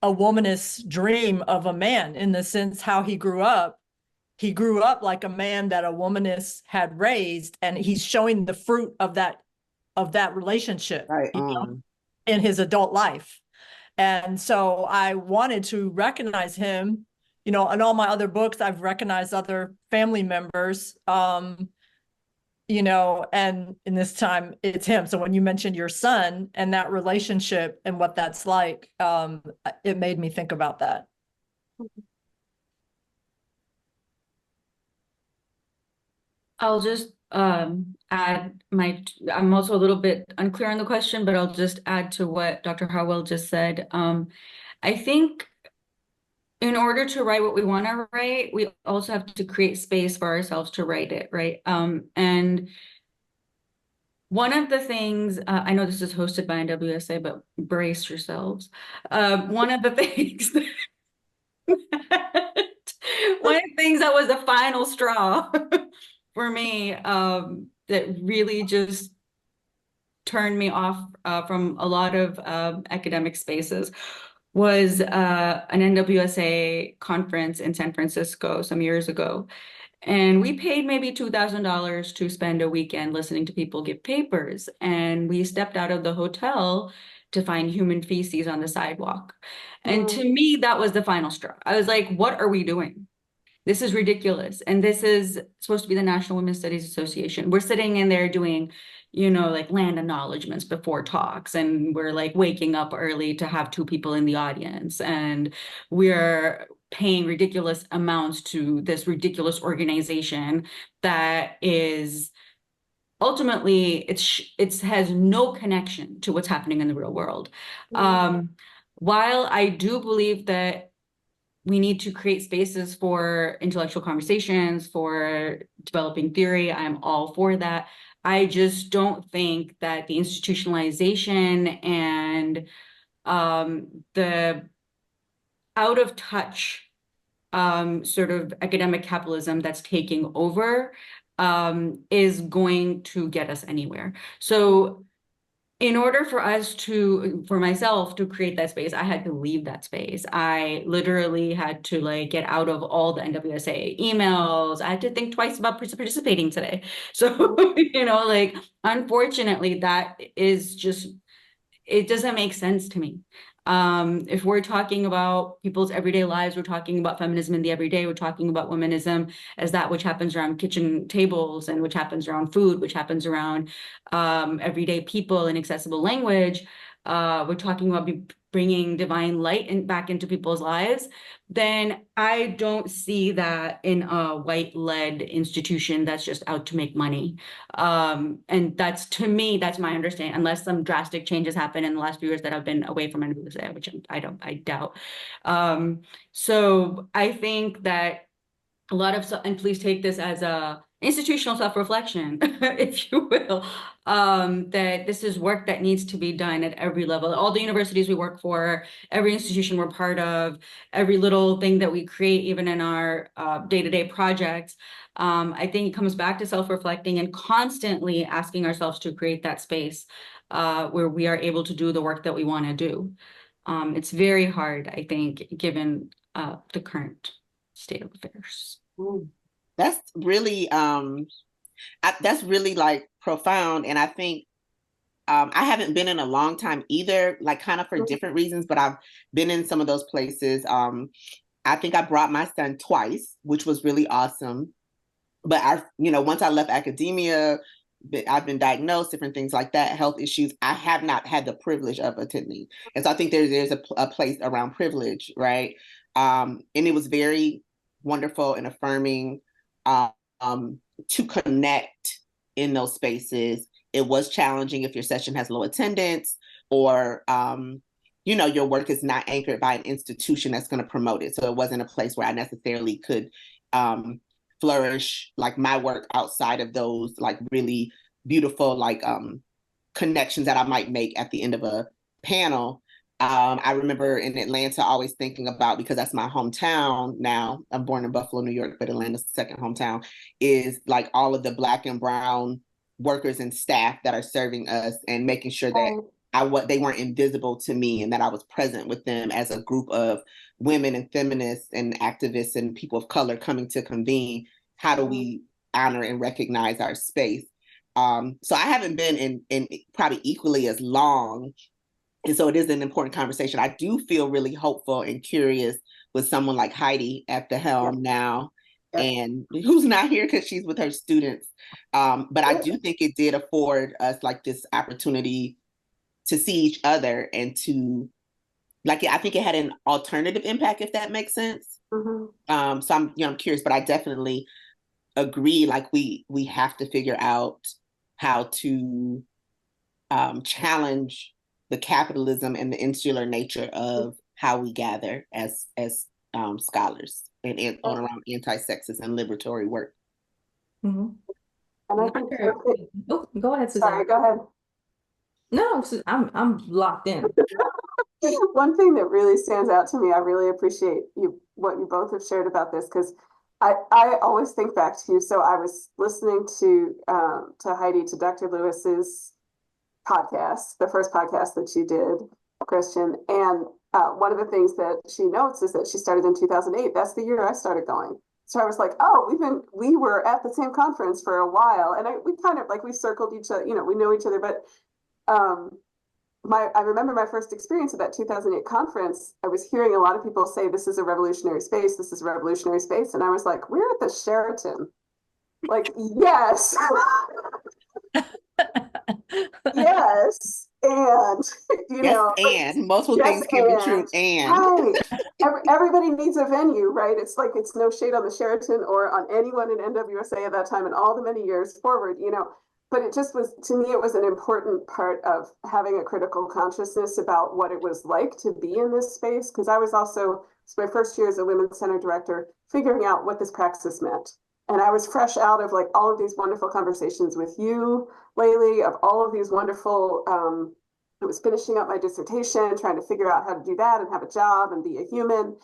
a womanist's dream of a man, in the sense how he grew up. He grew up like a man that a womanist had raised, and he's showing the fruit of that relationship, right, you know, in his adult life. And so I wanted to recognize him. You know, in all my other books, I've recognized other family members, you know, and in this time it's him. So when you mentioned your son and that relationship and what that's like, it made me think about that. I'll just add I'm also a little bit unclear on the question, but I'll just add to what Dr. Harwell just said. I think in order to write what we want to write, we also have to create space for ourselves to write it, right? And one of the things, I know this is hosted by NWSA, but brace yourselves. One of the things one of the things that was the final straw for me, that really just turned me off from a lot of academic spaces, was an NWSA conference in San Francisco some years ago. And we paid maybe $2,000 to spend a weekend listening to people give papers. And we stepped out of the hotel to find human feces on the sidewalk. And to me, that was the final straw. I was like, what are we doing? This is ridiculous. And this is supposed to be the National Women's Studies Association. We're sitting in there doing, like land acknowledgements before talks. And we're like waking up early to have 2 people in the audience. And we're paying ridiculous amounts to this ridiculous organization that is ultimately it has no connection to what's happening in the real world. While I do believe that we need to create spaces for intellectual conversations, for developing theory, I'm all for that. I just don't think that the institutionalization and the out of touch sort of academic capitalism that's taking over is going to get us anywhere. So in order for myself to create that space, I had to leave that space. I literally had to like get out of all the NWSA emails. I had to think twice about participating today. So, like, unfortunately, that is just, it doesn't make sense to me. If we're talking about people's everyday lives, we're talking about feminism in the everyday, we're talking about womanism as that which happens around kitchen tables and which happens around food, which happens around everyday people and accessible language. We're talking about bringing divine light back into people's lives, then I don't see that in a white-led institution that's just out to make money. And that's, to me, that's my understanding, unless some drastic changes happen in the last few years that I've been away from NWSA, which I doubt. So I think that a lot of, and please take this as a institutional self-reflection, if you will, that this is work that needs to be done at every level. All the universities we work for, every institution we're part of, every little thing that we create, even in our day-to-day projects, I think it comes back to self-reflecting and constantly asking ourselves to create that space where we are able to do the work that we want to do. It's very hard, I think, given the current state of affairs. That's really like profound. And I think I haven't been in a long time either, like kind of for different reasons, but I've been in some of those places. I think I brought my son twice, which was really awesome. But once I left academia, I've been diagnosed, different things like that, health issues. I have not had the privilege of attending. And so I think there's a place around privilege, right? And it was very wonderful and affirming to connect in those spaces. It was challenging if your session has low attendance or, your work is not anchored by an institution that's going to promote it. So it wasn't a place where I necessarily could flourish like my work outside of those like really beautiful like connections that I might make at the end of a panel. I remember in Atlanta always thinking about, because that's my hometown now, I'm born in Buffalo, New York, but Atlanta's the second hometown, is like all of the Black and brown workers and staff that are serving us and making sure that they weren't invisible to me and that I was present with them as a group of women and feminists and activists and people of color coming to convene. How do we honor and recognize our space? So I haven't been in probably equally as long. And so it is an important conversation. I do feel really hopeful and curious with someone like Heidi at the helm now, and who's not here because she's with her students. But I do think it did afford us like this opportunity to see each other and to, like, I think it had an alternative impact, if that makes sense. So I'm curious, but I definitely agree. Like we have to figure out how to challenge the capitalism and the insular nature of how we gather as scholars and on around anti-sexist and liberatory work. And I think go ahead, Susannah. Sorry, go ahead. No, I'm locked in. One thing that really stands out to me, I really appreciate what you both have shared about this, because I always think back to you. So I was listening to Heidi, to Dr. Lewis's podcast, the first podcast that you did, Christian, and one of the things that she notes is that she started in 2008. That's the year I started going. So I was like, oh, we were at the same conference for a while, and we kind of like we circled each other, we know each other, but I remember my first experience at that 2008 conference. I was hearing a lot of people say, this is a revolutionary space, this is a revolutionary space. And I was like, we're at the Sheraton. Like, yes. Yes. And, and multiple yes, things can be true. And right. Everybody needs a venue, right? It's like, it's no shade on the Sheraton or on anyone in NWSA at that time and all the many years forward, but it just was, to me, it was an important part of having a critical consciousness about what it was like to be in this space. Because I was also, it's my first year as a Women's Center director, figuring out what this praxis meant. And I was fresh out of like all of these wonderful conversations with you, Layli, of all of these wonderful, I was finishing up my dissertation, trying to figure out how to do that and have a job and be a human.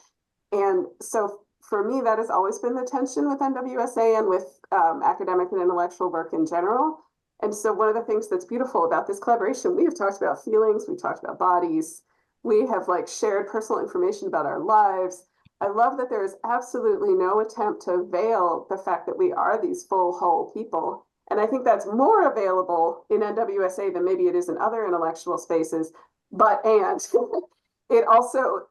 And so for me, that has always been the tension with NWSA and with academic and intellectual work in general. And so one of the things that's beautiful about this collaboration, we have talked about feelings, we've talked about bodies, we have like shared personal information about our lives. I love that there is absolutely no attempt to veil the fact that we are these full, whole people. And I think that's more available in NWSA than maybe it is in other intellectual spaces. And it also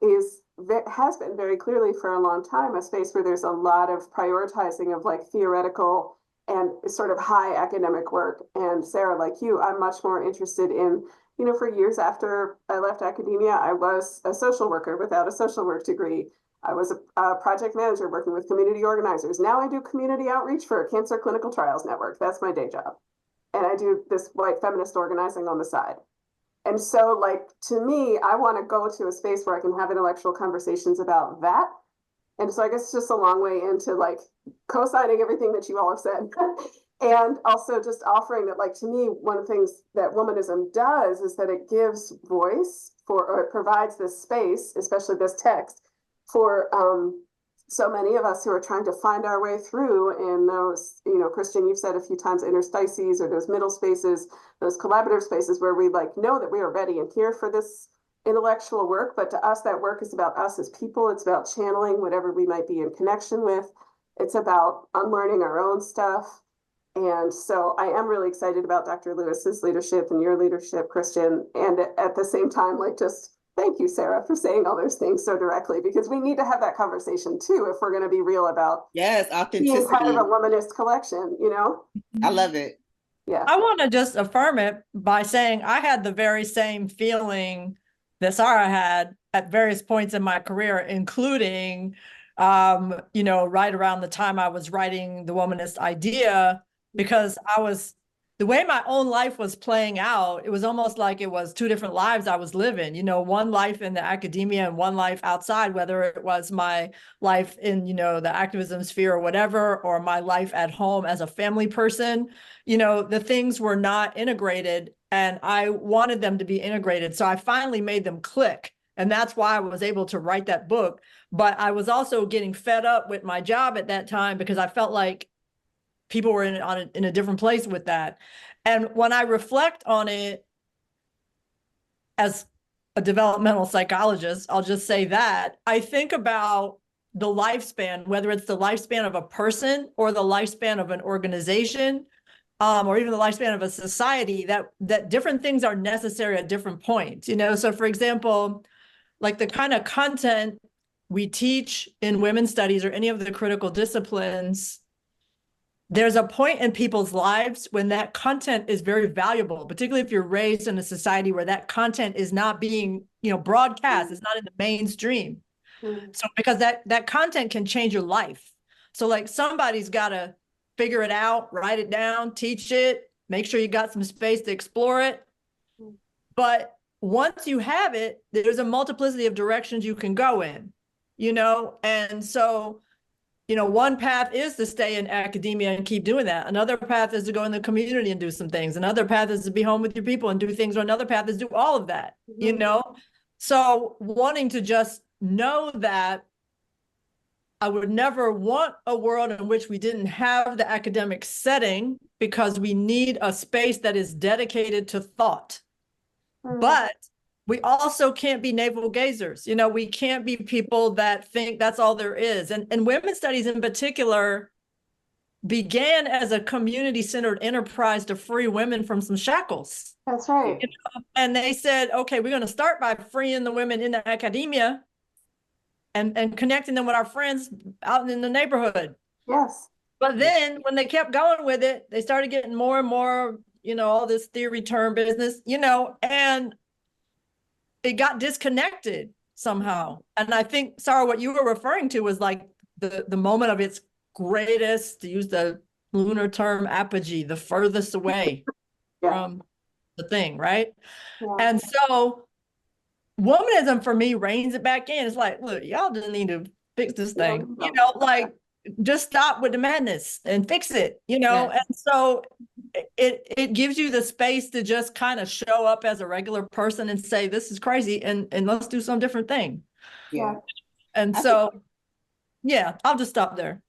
has been very clearly for a long time a space where there's a lot of prioritizing of like theoretical and sort of high academic work. And Sara, like you, I'm much more interested in, for years after I left academia, I was a social worker without a social work degree. I was a project manager working with community organizers. Now I do community outreach for a cancer clinical trials network. That's my day job. And I do this white feminist organizing on the side. And so like, to me, I want to go to a space where I can have intellectual conversations about that. And so I guess it's just a long way into like co-signing everything that you all have said. And also just offering that, like, to me, one of the things that womanism does is that it gives voice or it provides this space, especially this text, for so many of us who are trying to find our way through in those, Christian, you've said a few times, interstices or those middle spaces, those collaborative spaces where we like know that we are ready and here for this intellectual work, but to us, that work is about us as people. It's about channeling whatever we might be in connection with. It's about unlearning our own stuff. And so I am really excited about Dr. Lewis's leadership and your leadership, Christian. And at the same time, like, just thank you, Sara, for saying all those things so directly, because we need to have that conversation too, if we're going to be real about authenticity. Being part of a womanist collection, I love it. Yeah. I want to just affirm it by saying I had the very same feeling that Sara had at various points in my career, including, right around the time I was writing The Womanist Idea, because the way my own life was playing out, it was almost like it was two different lives I was living, one life in the academia and one life outside, whether it was my life in, the activism sphere or whatever, or my life at home as a family person, the things were not integrated and I wanted them to be integrated. So I finally made them click. And that's why I was able to write that book. But I was also getting fed up with my job at that time because I felt like people were in a different place with that. And when I reflect on it as a developmental psychologist, I'll just say that I think about the lifespan, whether it's the lifespan of a person or the lifespan of an organization, or even the lifespan of a society, that different things are necessary at different points. So for example, like the kind of content we teach in women's studies or any of the critical disciplines, there's a point in people's lives when that content is very valuable, particularly if you're raised in a society where that content is not being, broadcast, it's not in the mainstream. So because that content can change your life. So like somebody's got to figure it out, write it down, teach it, make sure you got some space to explore it. But once you have it, there's a multiplicity of directions you can go in, and so one path is to stay in academia and keep doing that. Another path is to go in the community and do some things. Another path is to be home with your people and do things. Or another path is do all of that, So wanting to just know that I would never want a world in which we didn't have the academic setting, because we need a space that is dedicated to thought. But we also can't be navel gazers. You know, we can't be people that think that's all there is. And women's studies in particular began as a community-centered enterprise to free women from some shackles. That's right. You know? And they said, okay, we're going to start by freeing the women in the academia and connecting them with our friends out in the neighborhood. Yes. But then when they kept going with it, they started getting more and more, you know, all this theory term business, you know, and it got disconnected somehow. And I think, Sara, what you were referring to was like the moment of its greatest, to use the lunar term, apogee, the furthest away from the thing, right? Yeah. And so womanism for me reins it back in. It's like, look, y'all just need to fix this thing, you know, like just stop with the madness and fix it, you know? Yes. And so it gives you the space to just kind of show up as a regular person and say, this is crazy, and let's do some different thing. Yeah. And so, yeah, I'll just stop there.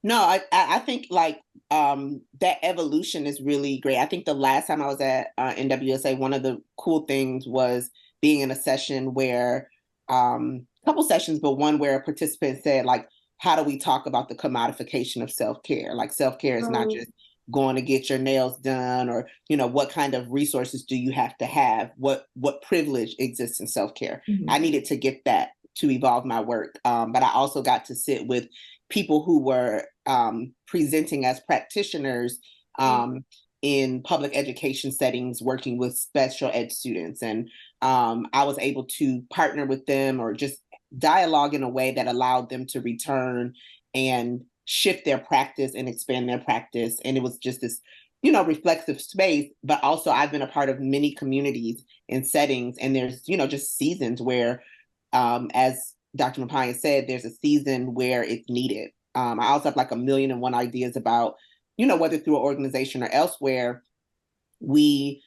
No, I think like that evolution is really great. I think the last time I was at NWSA, one of the cool things was being in a session where, a couple sessions, but one where a participant said, like, how do we talk about the commodification of self-care? Like self-care is not just going to get your nails done, or, you know, what kind of resources do you have to have? What privilege exists in self-care? Mm-hmm. I needed to get that to evolve my work. But I also got to sit with people who were presenting as practitioners in public education settings, working with special ed students. And I was able to partner with them or just dialogue in a way that allowed them to return and shift their practice and expand their practice. And it was just this, you know, reflexive space. But also I've been a part of many communities and settings, and there's, you know, just seasons where, as Dr. Maparyan said, there's a season where it's needed. I also have like 1,000,001 ideas about, you know, whether through an organization or elsewhere, we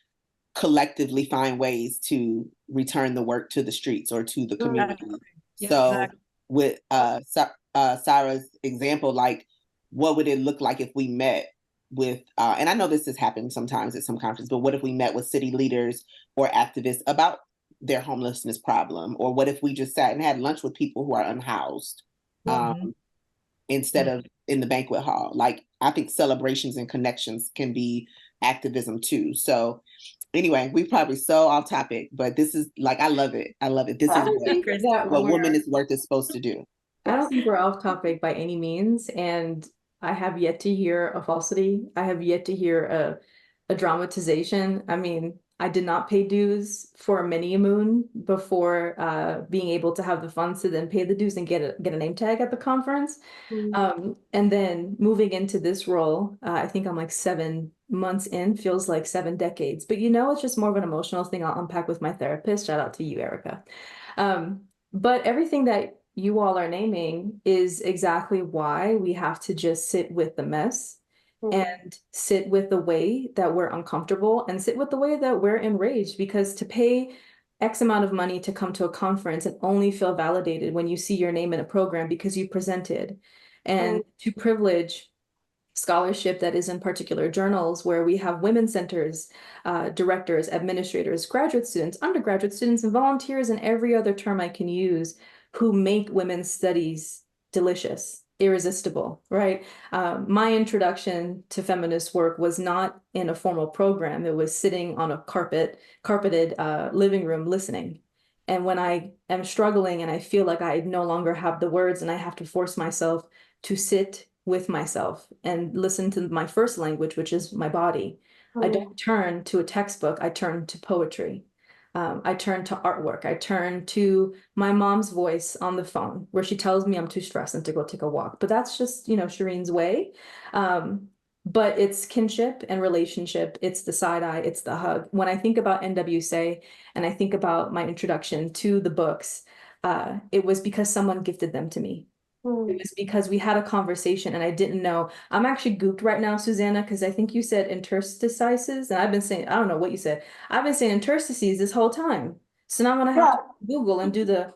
collectively find ways to return the work to the streets or to the community. Yeah, So exactly. with Sara's example, like, what would it look like if we met with, and I know this has happened sometimes at some conferences, but what if we met with city leaders or activists about their homelessness problem? Or what if we just sat and had lunch with people who are unhoused instead of in the banquet hall? Like, I think celebrations and connections can be activism too. So anyway, we probably so off topic, but this is like, I love it. I love it. This I is don't think that what womanist work is supposed to do. I don't think we're off topic by any means, and I have yet to hear a falsity. I have yet to hear a dramatization. I mean, I did not pay dues for many a moon before being able to have the funds to then pay the dues and get a name tag at the conference. And then moving into this role, I think I'm like 7 months in, feels like 7 decades. But you know, it's just more of an emotional thing I'll unpack with my therapist. Shout out to you, Erica. But everything that you all are naming is exactly why we have to just sit with the mess and sit with the way that we're uncomfortable and sit with the way that we're enraged, because to pay X amount of money to come to a conference and only feel validated when you see your name in a program because you presented, and to privilege scholarship that is in particular journals where we have women's centers, directors, administrators, graduate students, undergraduate students, and volunteers, and every other term I can use, who make women's studies delicious, irresistible, right? My introduction to feminist work was not in a formal program. It was sitting on a carpeted living room listening. And when I am struggling and I feel like I no longer have the words and I have to force myself to sit with myself and listen to my first language, which is my body, I don't turn to a textbook, I turn to poetry. I turn to artwork. I turn to my mom's voice on the phone where she tells me I'm too stressed and to go take a walk. But that's just, you know, Shireen's way. But it's kinship and relationship. It's the side eye. It's the hug. When I think about NWSA and I think about my introduction to the books, it was because someone gifted them to me. It was because we had a conversation and I didn't know. I'm actually gooped right now, Susannah, because I think you said interstices, and I've been saying, I don't know what you said. I've been saying interstices this whole time. So now I'm gonna have to Google and do the.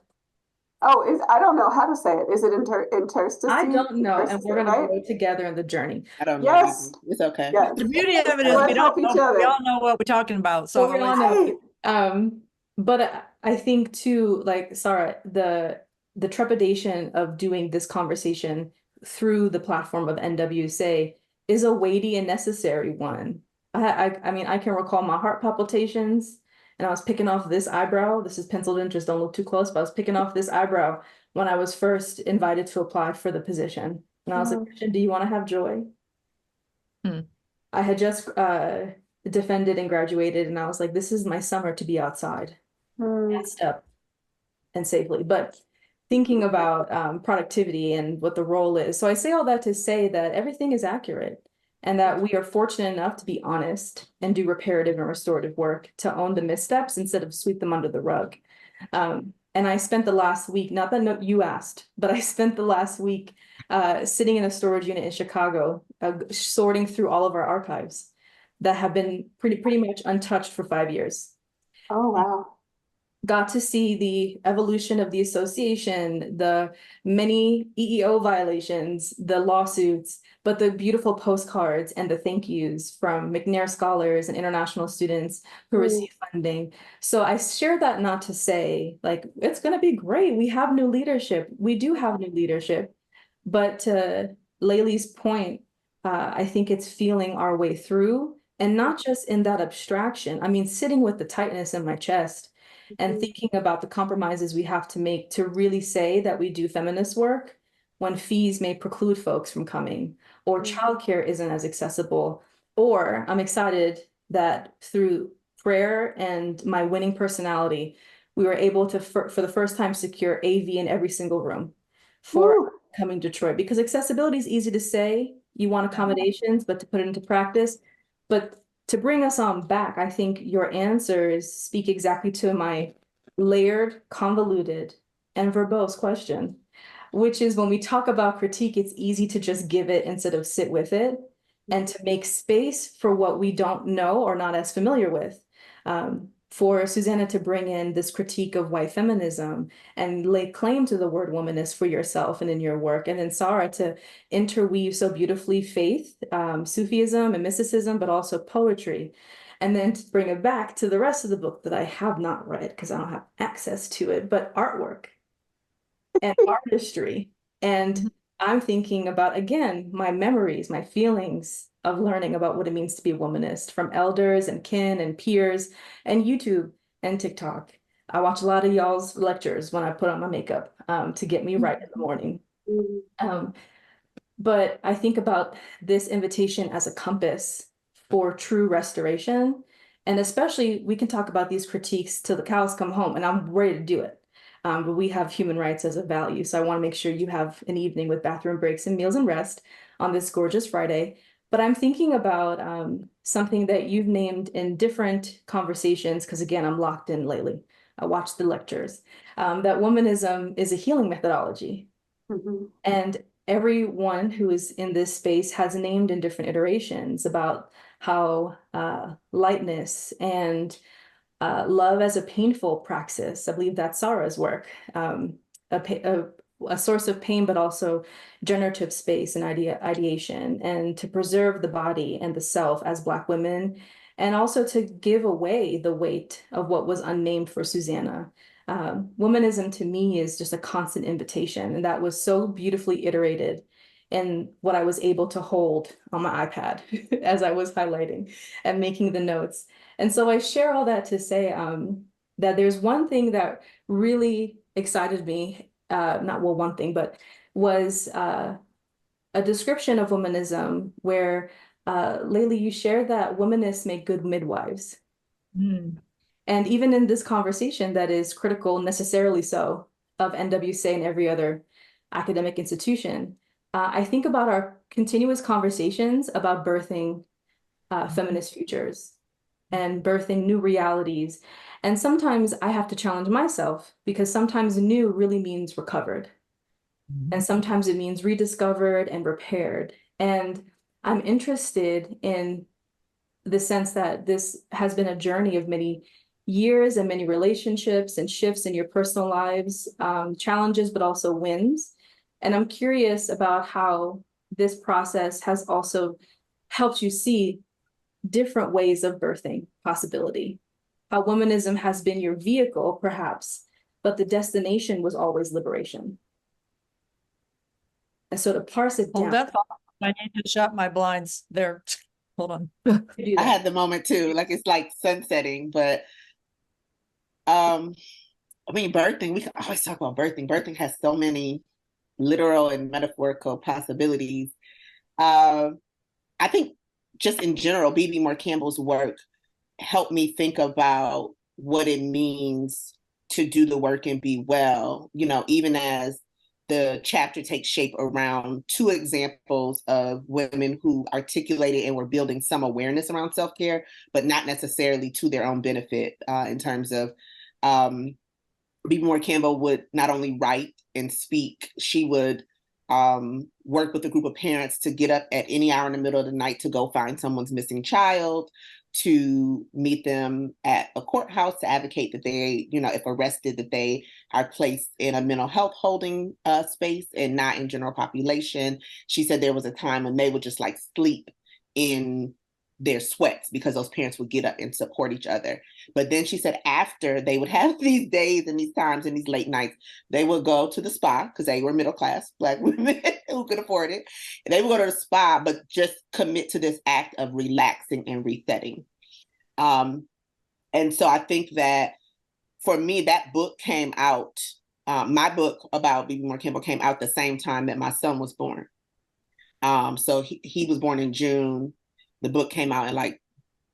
I don't know how to say it. Is it interstices? I don't know, and we're gonna right? go together in the journey. I don't know. Yes. It's okay. Yes. The beauty of it is we all know what we're talking about. So Well, we all know. But I think too, like Sara, the trepidation of doing this conversation through the platform of NWSA is a weighty and necessary one. I mean, I can recall my heart palpitations, and I was picking off this eyebrow. This is penciled in, just don't look too close, but I was picking off this eyebrow when I was first invited to apply for the position. And I was like, Christian, do you want to have joy? I had just defended and graduated, and I was like, this is my summer to be outside, masked up and safely. But thinking about productivity and what the role is. So I say all that to say that everything is accurate and that we are fortunate enough to be honest and do reparative and restorative work to own the missteps instead of sweep them under the rug. And I spent the last week, not that you asked, but I spent the last week sitting in a storage unit in Chicago, sorting through all of our archives that have been pretty much untouched for 5 years. Oh, wow. Got to see the evolution of the association, the many EEO violations, the lawsuits, but the beautiful postcards and the thank yous from McNair scholars and international students who receive funding. So I share that not to say, like, it's going to be great. We have new leadership. We do have new leadership. But to Layli's point, I think it's feeling our way through, and not just in that abstraction. I mean, sitting with the tightness in my chest and thinking about the compromises we have to make to really say that we do feminist work when fees may preclude folks from coming, or childcare isn't as accessible. Or I'm excited that through prayer and my winning personality, we were able to, for the first time, secure AV in every single room for coming Detroit, because accessibility is easy to say, you want accommodations, but to put it into practice. But to bring us on back, I think your answers speak exactly to my layered, convoluted, and verbose question, which is when we talk about critique, it's easy to just give it instead of sit with it and to make space for what we don't know or not as familiar with. For Susannah to bring in this critique of white feminism and lay claim to the word womanist for yourself and in your work, and then Sara to interweave so beautifully faith, Sufism and mysticism, but also poetry, and then to bring it back to the rest of the book that I have not read because I don't have access to it, but artwork and artistry. And I'm thinking about, again, my memories, my feelings of learning about what it means to be a womanist from elders and kin and peers and YouTube and TikTok. I watch a lot of y'all's lectures when I put on my makeup to get me right in the morning. But I think about this invitation as a compass for true restoration. And especially, we can talk about these critiques till the cows come home, and I'm ready to do it. But we have human rights as a value. So I want to make sure you have an evening with bathroom breaks and meals and rest on this gorgeous Friday. But I'm thinking about something that you've named in different conversations, because again, I'm locked in lately. I watched the lectures, that womanism is a healing methodology. And everyone who is in this space has named in different iterations about how lightness and love as a painful praxis. I believe that's Sara's work, a source of pain, but also generative space and ideation, and to preserve the body and the self as Black women, and also to give away the weight of what was unnamed for Susannah. Womanism to me is just a constant invitation, and that was so beautifully iterated in what I was able to hold on my iPad as I was highlighting and making the notes. And so I share all that to say that there's one thing that really excited me, not well, one thing, but was a description of womanism where, Layli, you shared that womanists make good midwives. And even in this conversation that is critical, necessarily so, of NWSA and every other academic institution, I think about our continuous conversations about birthing feminist futures and birthing new realities. And sometimes I have to challenge myself, because sometimes new really means recovered. And sometimes it means rediscovered and repaired. And I'm interested in the sense that this has been a journey of many years and many relationships and shifts in your personal lives, challenges, but also wins. And I'm curious about how this process has also helped you see different ways of birthing possibility. how womanism has been your vehicle, perhaps, but the destination was always liberation. And so to parse it down. Hold that thought. I need to shut my blinds there. Hold on. I had the moment too, like it's like sunsetting, but I mean, birthing, we can always talk about birthing. Birthing has so many literal and metaphorical possibilities. I think just in general, B.B. Moore Campbell's work helped me think about what it means to do the work and be well, you know, even as the chapter takes shape around two examples of women who articulated and were building some awareness around self-care, but not necessarily to their own benefit, in terms of B.B. Moore Campbell would not only write and speak, she would work with a group of parents to get up at any hour in the middle of the night to go find someone's missing child, to meet them at a courthouse to advocate that they, you know, if arrested, that they are placed in a mental health holding space and not in general population. She said there was a time when they would just like sleep in their sweats because those parents would get up and support each other. But then she said after they would have these days and these times and these late nights, they would go to the spa because they were middle class Black women who could afford it. And they would go to the spa, but just commit to this act of relaxing and resetting. And so I think that for me, that book came out, my book about B.B. Moore Campbell came out the same time that my son was born. So he was born in June. The book came out in like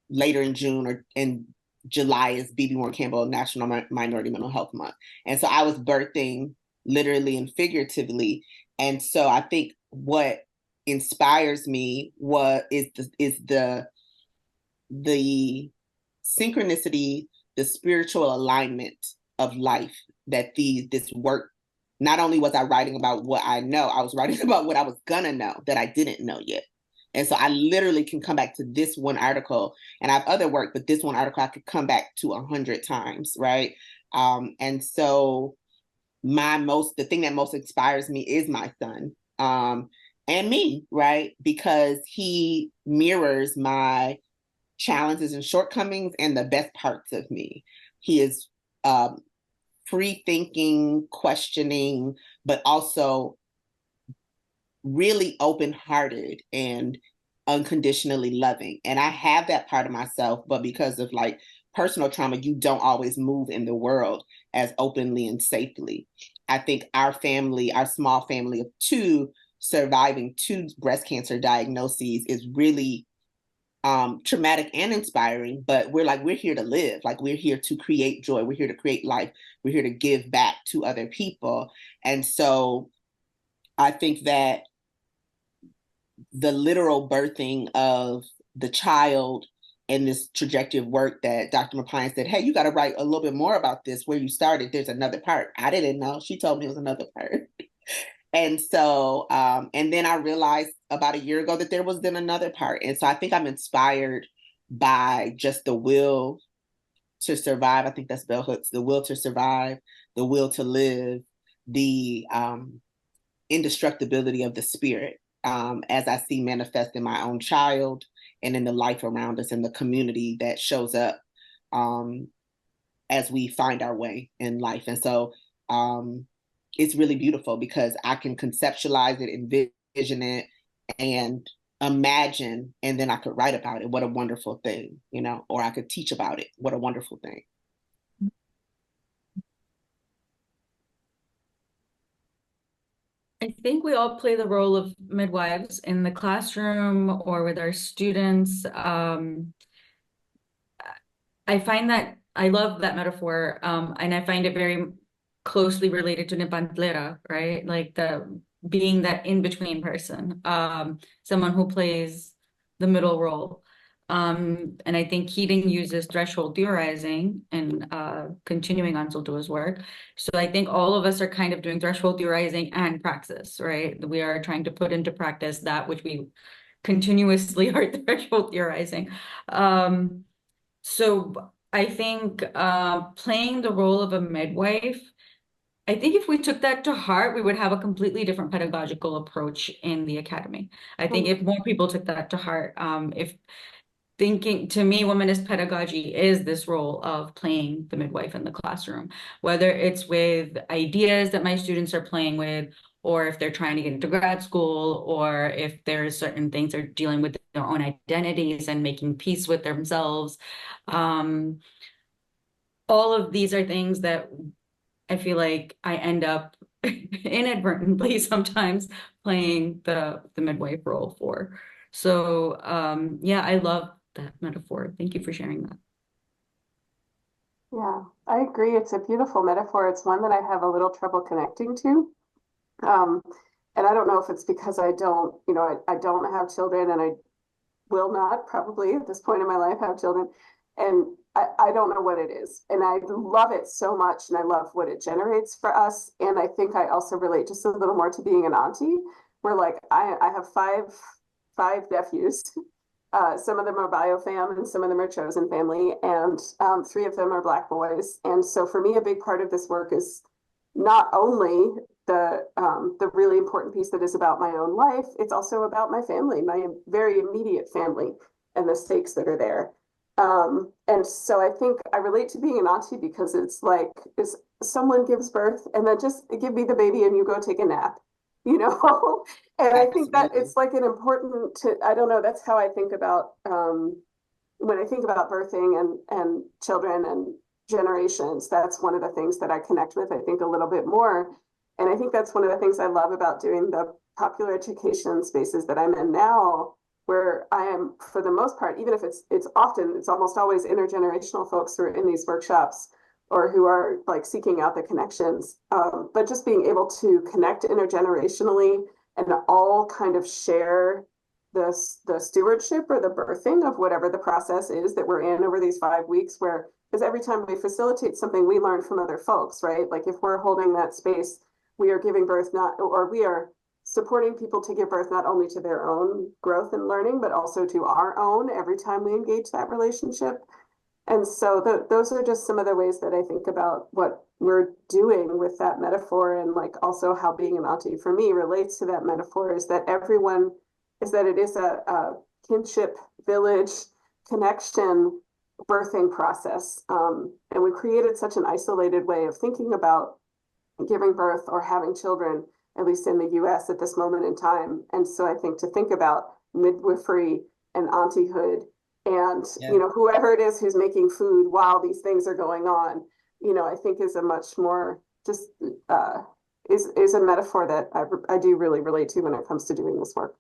later in June, or in July is B.B. Moore Campbell National Minority Mental Health Month. And so I was birthing literally and figuratively. And so I think what inspires me is the synchronicity, the spiritual alignment of life that this work, not only was I writing about what I know, I was writing about what I was gonna know that I didn't know yet. And so I literally can come back to this one article, and I have other work, but this one article I could come back to 100 times, right? And so the thing that most inspires me is my son, and me, right? Because he mirrors my challenges and shortcomings and the best parts of me. He is free thinking, questioning, but also really open-hearted and unconditionally loving. And I have that part of myself, but because of like personal trauma, you don't always move in the world as openly and safely. I think our family, our small family of two, surviving 2 breast cancer diagnoses is really traumatic and inspiring, but we're here to live. Like, we're here to create joy. We're here to create life. We're here to give back to other people. And so I think that the literal birthing of the child and this trajectory of work that Dr. Maparyan said, hey, you got to write a little bit more about this, where you started. There's another part. I didn't know. She told me it was another part. And so, and then I realized about a year ago that there was then another part. And so I think I'm inspired by just the will to survive. I think that's Bell Hooks, the will to survive, the will to live, the indestructibility of the spirit, as I see manifest in my own child and in the life around us and the community that shows up as we find our way in life. And so it's really beautiful because I can conceptualize it, envision it, and imagine, and then I could write about it. What a wonderful thing, you know, or I could teach about it. What a wonderful thing. I think we all play the role of midwives in the classroom or with our students. I find that I love that metaphor, and I find it very closely related to Nepantlera, right? Like the being that in-between person, someone who plays the middle role. And I think Keating uses threshold theorizing and continuing on Zoltua's work. So I think all of us are kind of doing threshold theorizing and praxis, right? We are trying to put into practice that which we continuously are threshold theorizing. So I think playing the role of a midwife, I think if we took that to heart, we would have a completely different pedagogical approach in the academy. I think if more people took that to heart, thinking, to me, womanist pedagogy is this role of playing the midwife in the classroom, whether it's with ideas that my students are playing with, or if they're trying to get into grad school, or if there's certain things they're dealing with their own identities and making peace with themselves. All of these are things that I feel like I end up inadvertently sometimes playing the midwife role for. So yeah, I love that metaphor. Thank you for sharing that. Yeah, I agree. It's a beautiful metaphor. It's one that I have a little trouble connecting to. Um, and I don't know if it's because I don't, I don't have children, and I will not probably at this point in my life have children. And I don't know what it is. And I love it so much, and I love what it generates for us. And I think I also relate just a little more to being an auntie, where like I have five nephews. Some of them are biofam and some of them are chosen family, and three of them are Black boys. And so for me, a big part of this work is not only the really important piece that is about my own life, it's also about my family, my very immediate family, and the stakes that are there. And so I think I relate to being an auntie because it's like, is someone gives birth and then just give me the baby and you go take a nap, you know? And I think that Absolutely. it's like an important I don't know, that's how I think about when I think about birthing and children and generations. That's one of the things that I connect with, I think, a little bit more. And I think that's one of the things I love about doing the popular education spaces that I'm in now, where I am, for the most part, even if it's almost always intergenerational folks who are in these workshops or who are like seeking out the connections, but just being able to connect intergenerationally and all kind of share the stewardship or the birthing of whatever the process is that we're in over these 5 weeks, where because every time we facilitate something, we learn from other folks, right? Like if we're holding that space, we are giving birth we are supporting people to give birth not only to their own growth and learning, but also to our own every time we engage that relationship. And so those are just some of the ways that I think about what we're doing with that metaphor, and like also how being an auntie for me relates to that metaphor, is that it is a kinship, village, connection, birthing process. And we created such an isolated way of thinking about giving birth or having children, at least in the US at this moment in time. And so I think to think about midwifery and auntyhood and, whoever it is who's making food while these things are going on, I think is a much more just is a metaphor that I do really relate to when it comes to doing this work.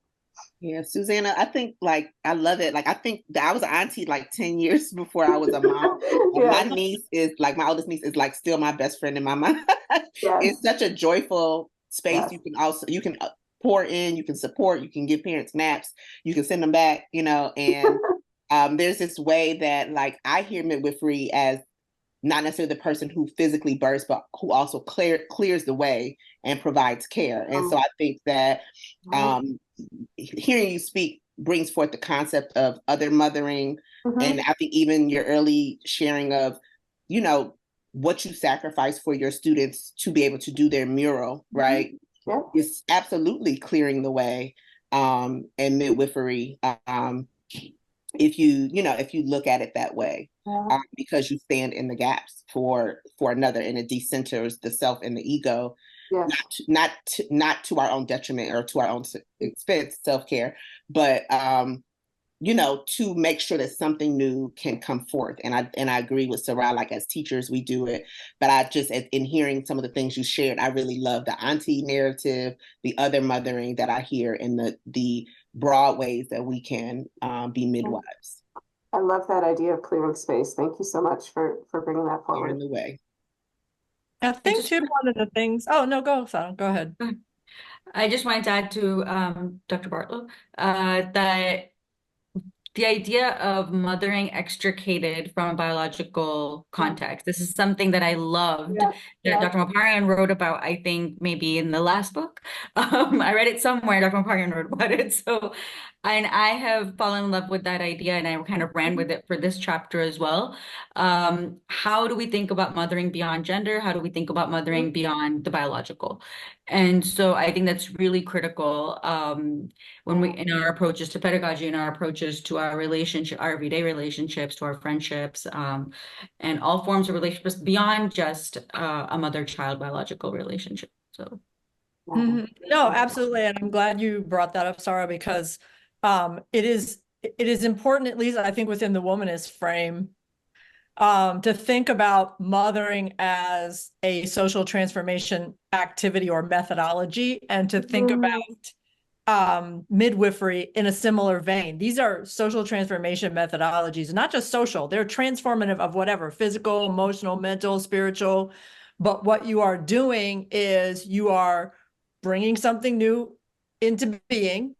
Yeah, Susannah, I think like I love it. Like I think that I was an auntie like 10 years before I was a mom. Yeah. My niece is like my oldest niece is like still my best friend in my mind. Yes. It's such a joyful space. Yes. You can pour in, you can support, you can give parents naps, you can send them back, and there's this way that like I hear midwifery as not necessarily the person who physically births, but who also clears the way and provides care. And so I think that hearing you speak brings forth the concept of other mothering. And I think even your early sharing of, what you sacrifice for your students to be able to do their mural, right? Yeah. Is absolutely clearing the way, and midwifery. If you look at it that way, because you stand in the gaps for another, and it decenters the self and the ego, not to our own detriment or to our own expense, self-care, but to make sure that something new can come forth. And I agree with Sara, like as teachers, we do it. But I just, in hearing some of the things you shared, I really love the auntie narrative, the other mothering that I hear, and the broad ways that we can be midwives. I love that idea of clearing space. Thank you so much for bringing that forward. Clearing the way. I think too, one of the things, oh no, go ahead. I just wanted to add to Dr. Bartlow that the idea of mothering extricated from a biological context. This is something that I loved that Dr. Maparyan wrote about, I think maybe in the last book. I read it somewhere, Dr. Maparyan wrote about it. So, and I have fallen in love with that idea, and I kind of ran with it for this chapter as well. How do we think about mothering beyond gender? How do we think about mothering beyond the biological? And so I think that's really critical when we, in our approaches to pedagogy and our approaches to our relationship, our everyday relationships, to our friendships, and all forms of relationships beyond just a mother-child biological relationship. So. No, absolutely. And I'm glad you brought that up, Sara, because it is important, at least I think within the womanist frame, to think about mothering as a social transformation activity or methodology, and to think about midwifery in a similar vein. These are social transformation methodologies, not just social, they're transformative of whatever, physical, emotional, mental, spiritual. But what you are doing is you are bringing something new into being,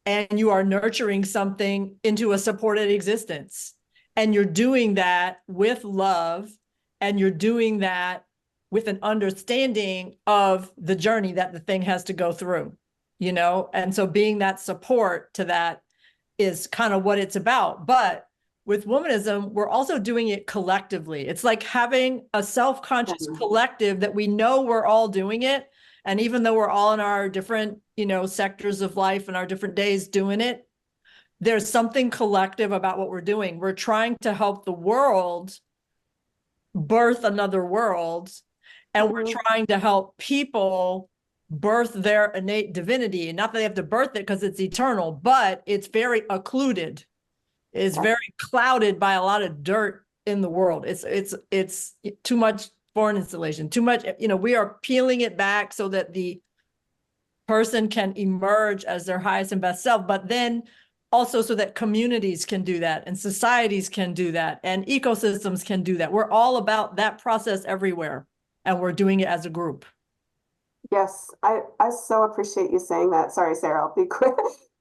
and you are nurturing something into a supported existence. And you're doing that with love, and you're doing that with an understanding of the journey that the thing has to go through, you know? And so being that support to that is kind of what it's about. But with womanism, we're also doing it collectively. It's like having a self-conscious collective that we know we're all doing it. And even though we're all in our different, you know, sectors of life and our different days doing it, there's something collective about what we're doing. We're trying to help the world birth another world, and we're trying to help people birth their innate divinity. Not that they have to birth it because it's eternal, but it's very occluded. It's very clouded by a lot of dirt in the world. It's too much foreign installation, too much, you know, we are peeling it back so that the person can emerge as their highest and best self, but then also so that communities can do that, and societies can do that, and ecosystems can do that. We're all about that process everywhere, and we're doing it as a group. Yes, I so appreciate you saying that. Sorry, Sarah, I'll be quick.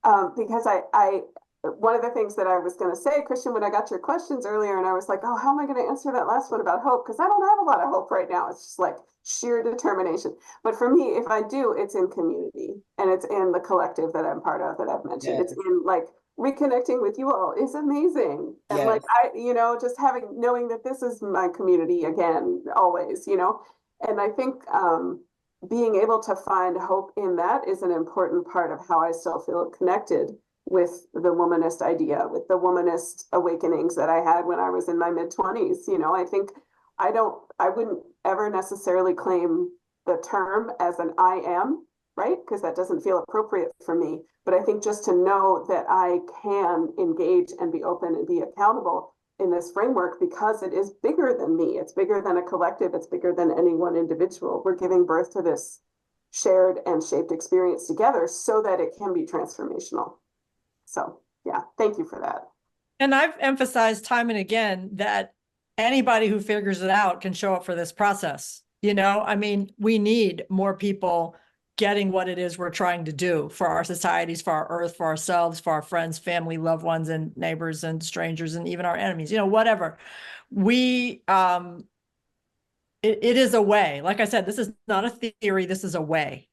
Because I one of the things that I was going to say, Christian, when I got your questions earlier, and I was like, oh, how am I going to answer that last one about hope? Because I don't have a lot of hope right now. It's just like sheer determination. But for me, if I do, it's in community, and it's in the collective that I'm part of, that I've mentioned. Yes. It's in like reconnecting with you all is amazing. And like, you know, just knowing that this is my community again, always, you know, and I think, being able to find hope in that is an important part of how I still feel connected with the womanist idea, with the womanist awakenings that I had when I was in my mid-20s. You know, I think I wouldn't ever necessarily claim the term as an I am, right? Because that doesn't feel appropriate for me. But I think just to know that I can engage and be open and be accountable in this framework, because it is bigger than me. It's bigger than a collective. It's bigger than any one individual. We're giving birth to this shared and shaped experience together so that it can be transformational. So yeah, thank you for that. And I've emphasized time and again that anybody who figures it out can show up for this process. You know, I mean, we need more people getting what it is we're trying to do for our societies, for our earth, for ourselves, for our friends, family, loved ones, and neighbors and strangers, and even our enemies, you know, whatever. We, it is a way. Like I said, this is not a theory. This is a way.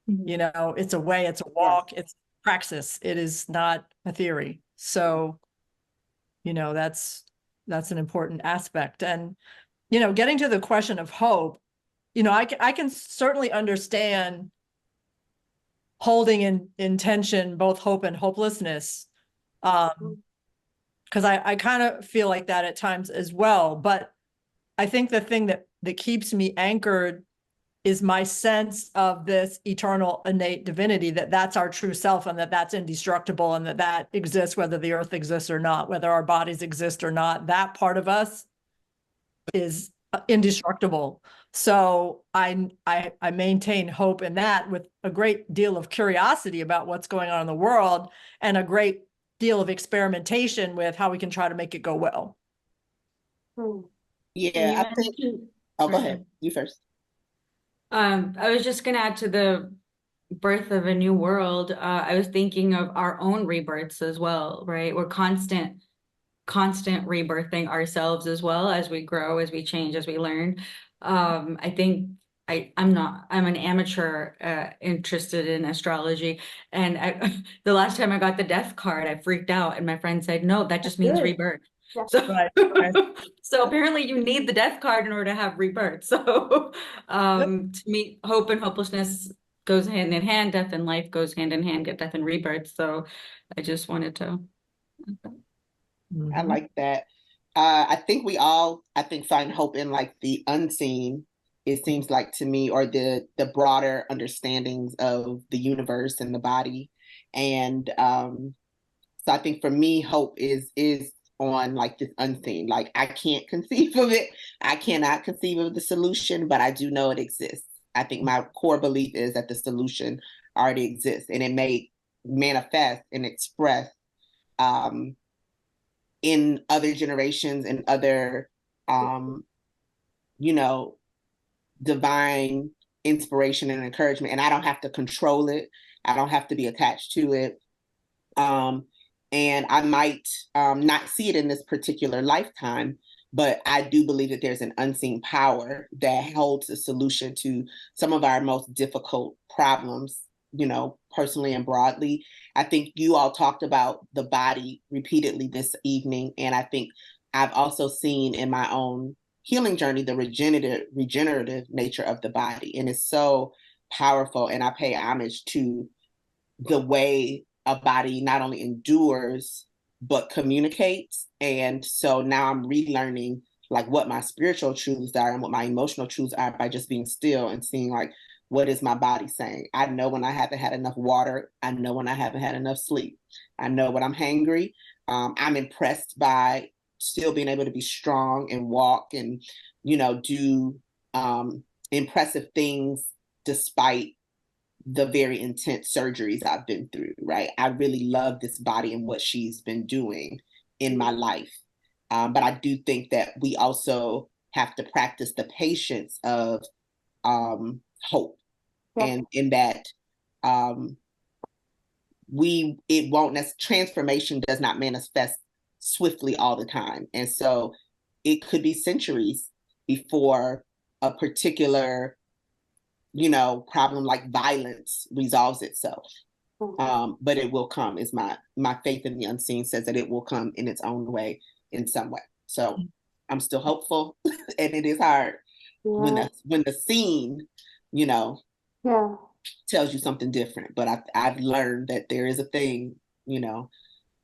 You know, it's a way, it's a walk, it's praxis. It is not a theory. So, you know, that's an important aspect. And, you know, getting to the question of hope, you know, I can certainly understand holding in tension both hope and hopelessness, because I kind of feel like that at times as well. But I think the thing that keeps me anchored is my sense of this eternal innate divinity, that's our true self, and that's indestructible, and that exists whether the earth exists or not, whether our bodies exist or not. That part of us is indestructible. So I maintain hope in that, with a great deal of curiosity about what's going on in the world, and a great deal of experimentation with how we can try to make it go well. Yeah, I think. Oh, go ahead. You first. I was just going to add to the birth of a new world. I was thinking of our own rebirths as well, right? We're constant rebirthing ourselves as well, as we grow, as we change, as we learn. I think I'm an amateur interested in astrology. And the last time I got the death card, I freaked out. And my friend said, no, that just means rebirth. Yeah. So, so apparently you need the death card in order to have rebirth. So to me, hope and hopelessness goes hand in hand. Death and life goes hand in hand, get death and rebirth. So I just wanted to I like that. I think we all, find hope in like the unseen, it seems like to me, or the broader understandings of the universe and the body. And so I think for me, hope is on like this unseen. Like I can't conceive of it. I cannot conceive of the solution, but I do know it exists. I think my core belief is that the solution already exists, and it may manifest and express in other generations and other you know, divine inspiration and encouragement. And I don't have to control it. I don't have to be attached to it. And I might not see it in this particular lifetime, but I do believe that there's an unseen power that holds a solution to some of our most difficult problems, you know, personally and broadly. I think you all talked about the body repeatedly this evening, and I think I've also seen in my own healing journey the regenerative nature of the body, and it's so powerful. And I pay homage to the way a body not only endures but communicates. And so now I'm relearning like what my spiritual truths are and what my emotional truths are by just being still and seeing like, what is my body saying? I know when I haven't had enough water. I know when I haven't had enough sleep. I know when I'm hangry. I'm impressed by still being able to be strong and walk and, you know, do impressive things despite the very intense surgeries I've been through, right? I really love this body and what she's been doing in my life. But I do think that we also have to practice the patience of hope. Yeah. And in that transformation does not manifest swiftly all the time. And so it could be centuries before a particular, you know, problem like violence resolves itself. But it will come, is my faith in the unseen says that it will come in its own way, in some way. So I'm still hopeful, and it is hard when the seen, you know, tells you something different. But I've learned that there is a thing, you know,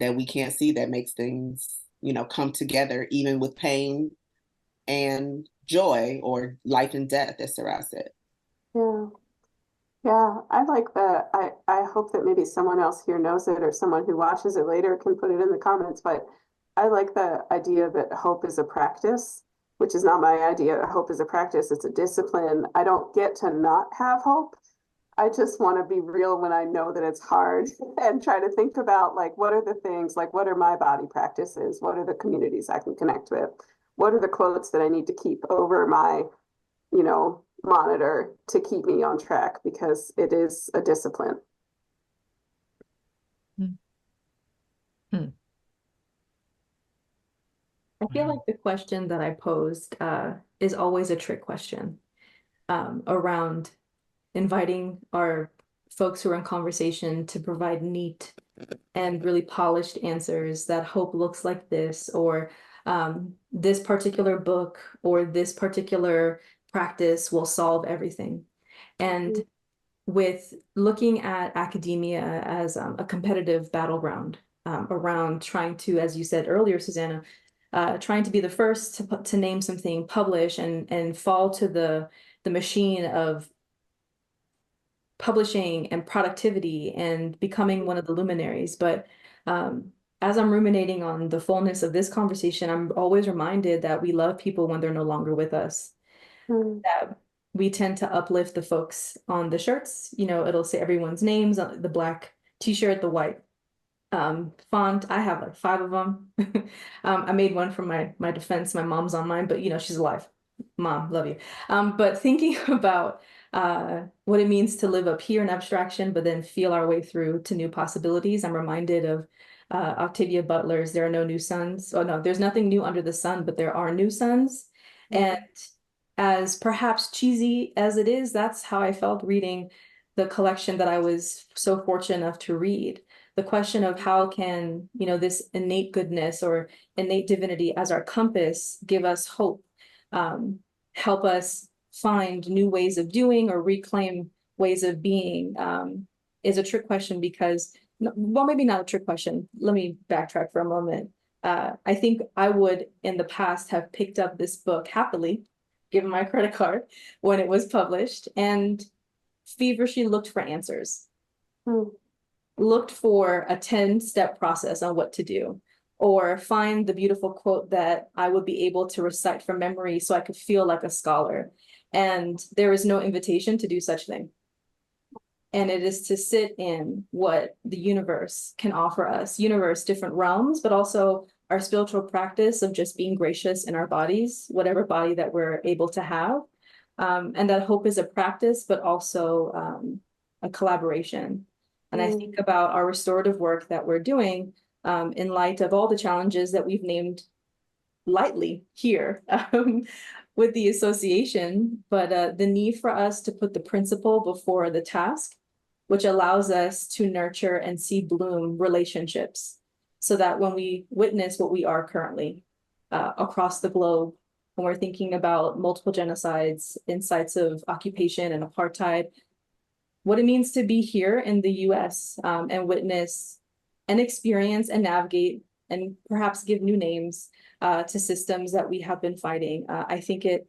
that we can't see that makes things, you know, come together, even with pain and joy, or life and death, as Sara said. Yeah, I like that. I hope that maybe someone else here knows it, or someone who watches it later can put it in the comments. But I like the idea that hope is a practice, which is not my idea. Hope is a practice. It's a discipline. I don't get to not have hope. I just want to be real when I know that it's hard, and try to think about like, what are the things, like what are my body practices? What are the communities I can connect with? What are the quotes that I need to keep over my, you know, monitor to keep me on track, because it is a discipline. I feel like the question that I posed is always a trick question around inviting our folks who are in conversation to provide neat and really polished answers that hope looks like this, or this particular book or this particular practice will solve everything. And with looking at academia as a competitive battleground around trying to, as you said earlier, Susannah, trying to be the first to name something, publish, and fall to the machine of publishing and productivity and becoming one of the luminaries. But as I'm ruminating on the fullness of this conversation, I'm always reminded that we love people when they're no longer with us. That we tend to uplift the folks on the shirts. You know, it'll say everyone's names on the black t-shirt, the white font. I have like 5 of them. I made one for my defense. My mom's on mine, but you know, she's alive. Mom, love you. But thinking about what it means to live up here in abstraction, but then feel our way through to new possibilities. I'm reminded of Octavia Butler's "There Are No New Suns." Oh no, there's nothing new under the sun, but there are new suns. And as perhaps cheesy as it is, that's how I felt reading the collection that I was so fortunate enough to read. The question of how can, you know, this innate goodness or innate divinity as our compass give us hope, help us find new ways of doing or reclaim ways of being, is a trick question, because well, maybe not a trick question. Let me backtrack for a moment. I think I would, in the past, have picked up this book happily, given my credit card when it was published, and feverishly looked for answers. Looked for a 10-step process on what to do, or find the beautiful quote that I would be able to recite from memory so I could feel like a scholar. And there is no invitation to do such thing. And it is to sit in what the universe can offer us, universe, different realms, but also our spiritual practice of just being gracious in our bodies, whatever body that we're able to have. And that hope is a practice, but also a collaboration. And I think about our restorative work that we're doing in light of all the challenges that we've named lightly here with the association, but the need for us to put the principle before the task, which allows us to nurture and see bloom relationships, so that when we witness what we are currently across the globe, when we're thinking about multiple genocides, insights of occupation and apartheid, what it means to be here in the US and witness and experience and navigate and perhaps give new names to systems that we have been fighting. I think it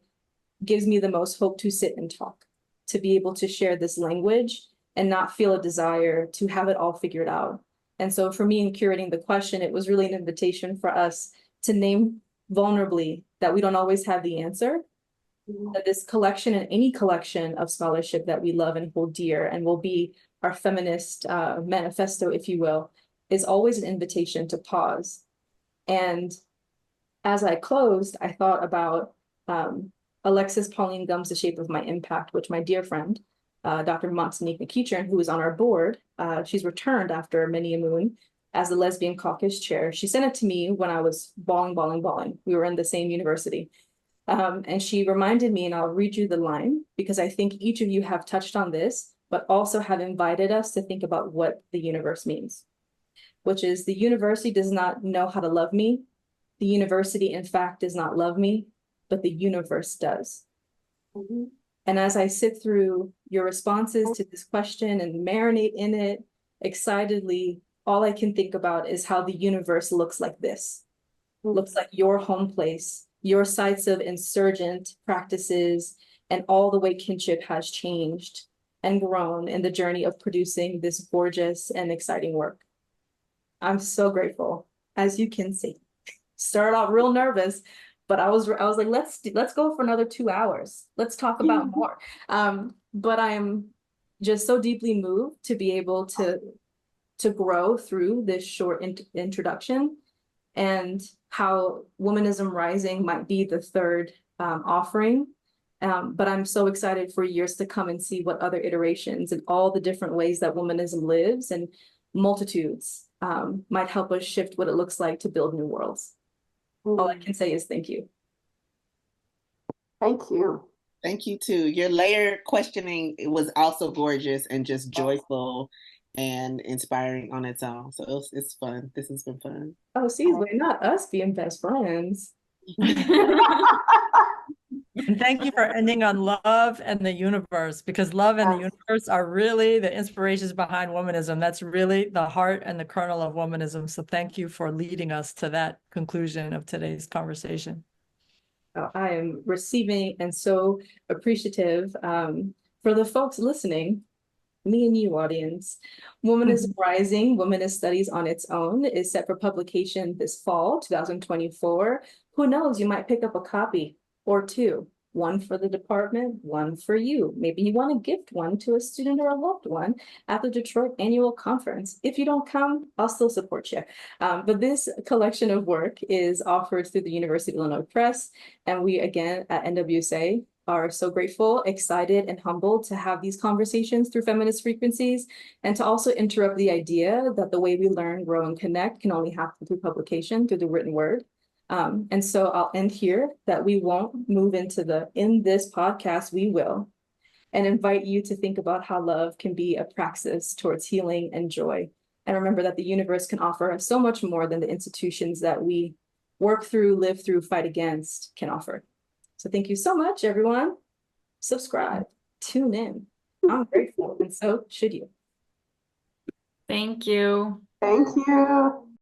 gives me the most hope to sit and talk, to be able to share this language and not feel a desire to have it all figured out. And so for me in curating the question, it was really an invitation for us to name vulnerably that we don't always have the answer, that this collection and any collection of scholarship that we love and hold dear and will be our feminist manifesto, if you will, is always an invitation to pause. And as I closed, I thought about Alexis Pauline Gumbs' The Shape of My Impact, which my dear friend, Dr. Montanique McEachern, who is on our board, she's returned after many a moon as the Lesbian Caucus chair. She sent it to me when I was bawling. We were in the same university. And she reminded me, and I'll read you the line, because I think each of you have touched on this, but also have invited us to think about what the universe means, which is the university does not know how to love me. The university, in fact, does not love me, but the universe does. And as I sit through your responses to this question and marinate in it excitedly, all I can think about is how the universe looks like this. Looks like your home place, your sites of insurgent practices, and all the way kinship has changed and grown in the journey of producing this gorgeous and exciting work. I'm so grateful, as you can see. Started out real nervous, but I was like, let's go for another 2 hours. Let's talk about more. But I'm just so deeply moved to be able to grow through this short introduction, and how Womanism Rising might be the third offering. But I'm so excited for years to come and see what other iterations and all the different ways that womanism lives and multitudes might help us shift what it looks like to build new worlds. All I can say is thank you. Thank you. Thank you too. Your layered questioning, it was also gorgeous and just joyful and inspiring on its own. So it's fun. This has been fun. Oh, see, we're not us being best friends. And thank you for ending on love and the universe, because love and the universe are really the inspirations behind womanism. That's really the heart and the kernel of womanism. So thank you for leading us to that conclusion of today's conversation. I am receiving and so appreciative for the folks listening, me and you, audience. Womanism Rising, Womanist Studies on its Own is set for publication this fall, 2024. Who knows, you might pick up a copy or two, one for the department, one for you. Maybe you want to gift one to a student or a loved one at the Detroit Annual Conference. If you don't come, I'll still support you. But this collection of work is offered through the University of Illinois Press. And we, again, at NWSA, are so grateful, excited, and humbled to have these conversations through Feminist Frequencies, and to also interrupt the idea that the way we learn, grow, and connect can only happen through publication, through the written word. And so I'll end here, that we won't move into in this podcast, we will, and invite you to think about how love can be a praxis towards healing and joy. And remember that the universe can offer us so much more than the institutions that we work through, live through, fight against can offer. So thank you so much, everyone. Subscribe, tune in. I'm grateful, and so should you. Thank you. Thank you.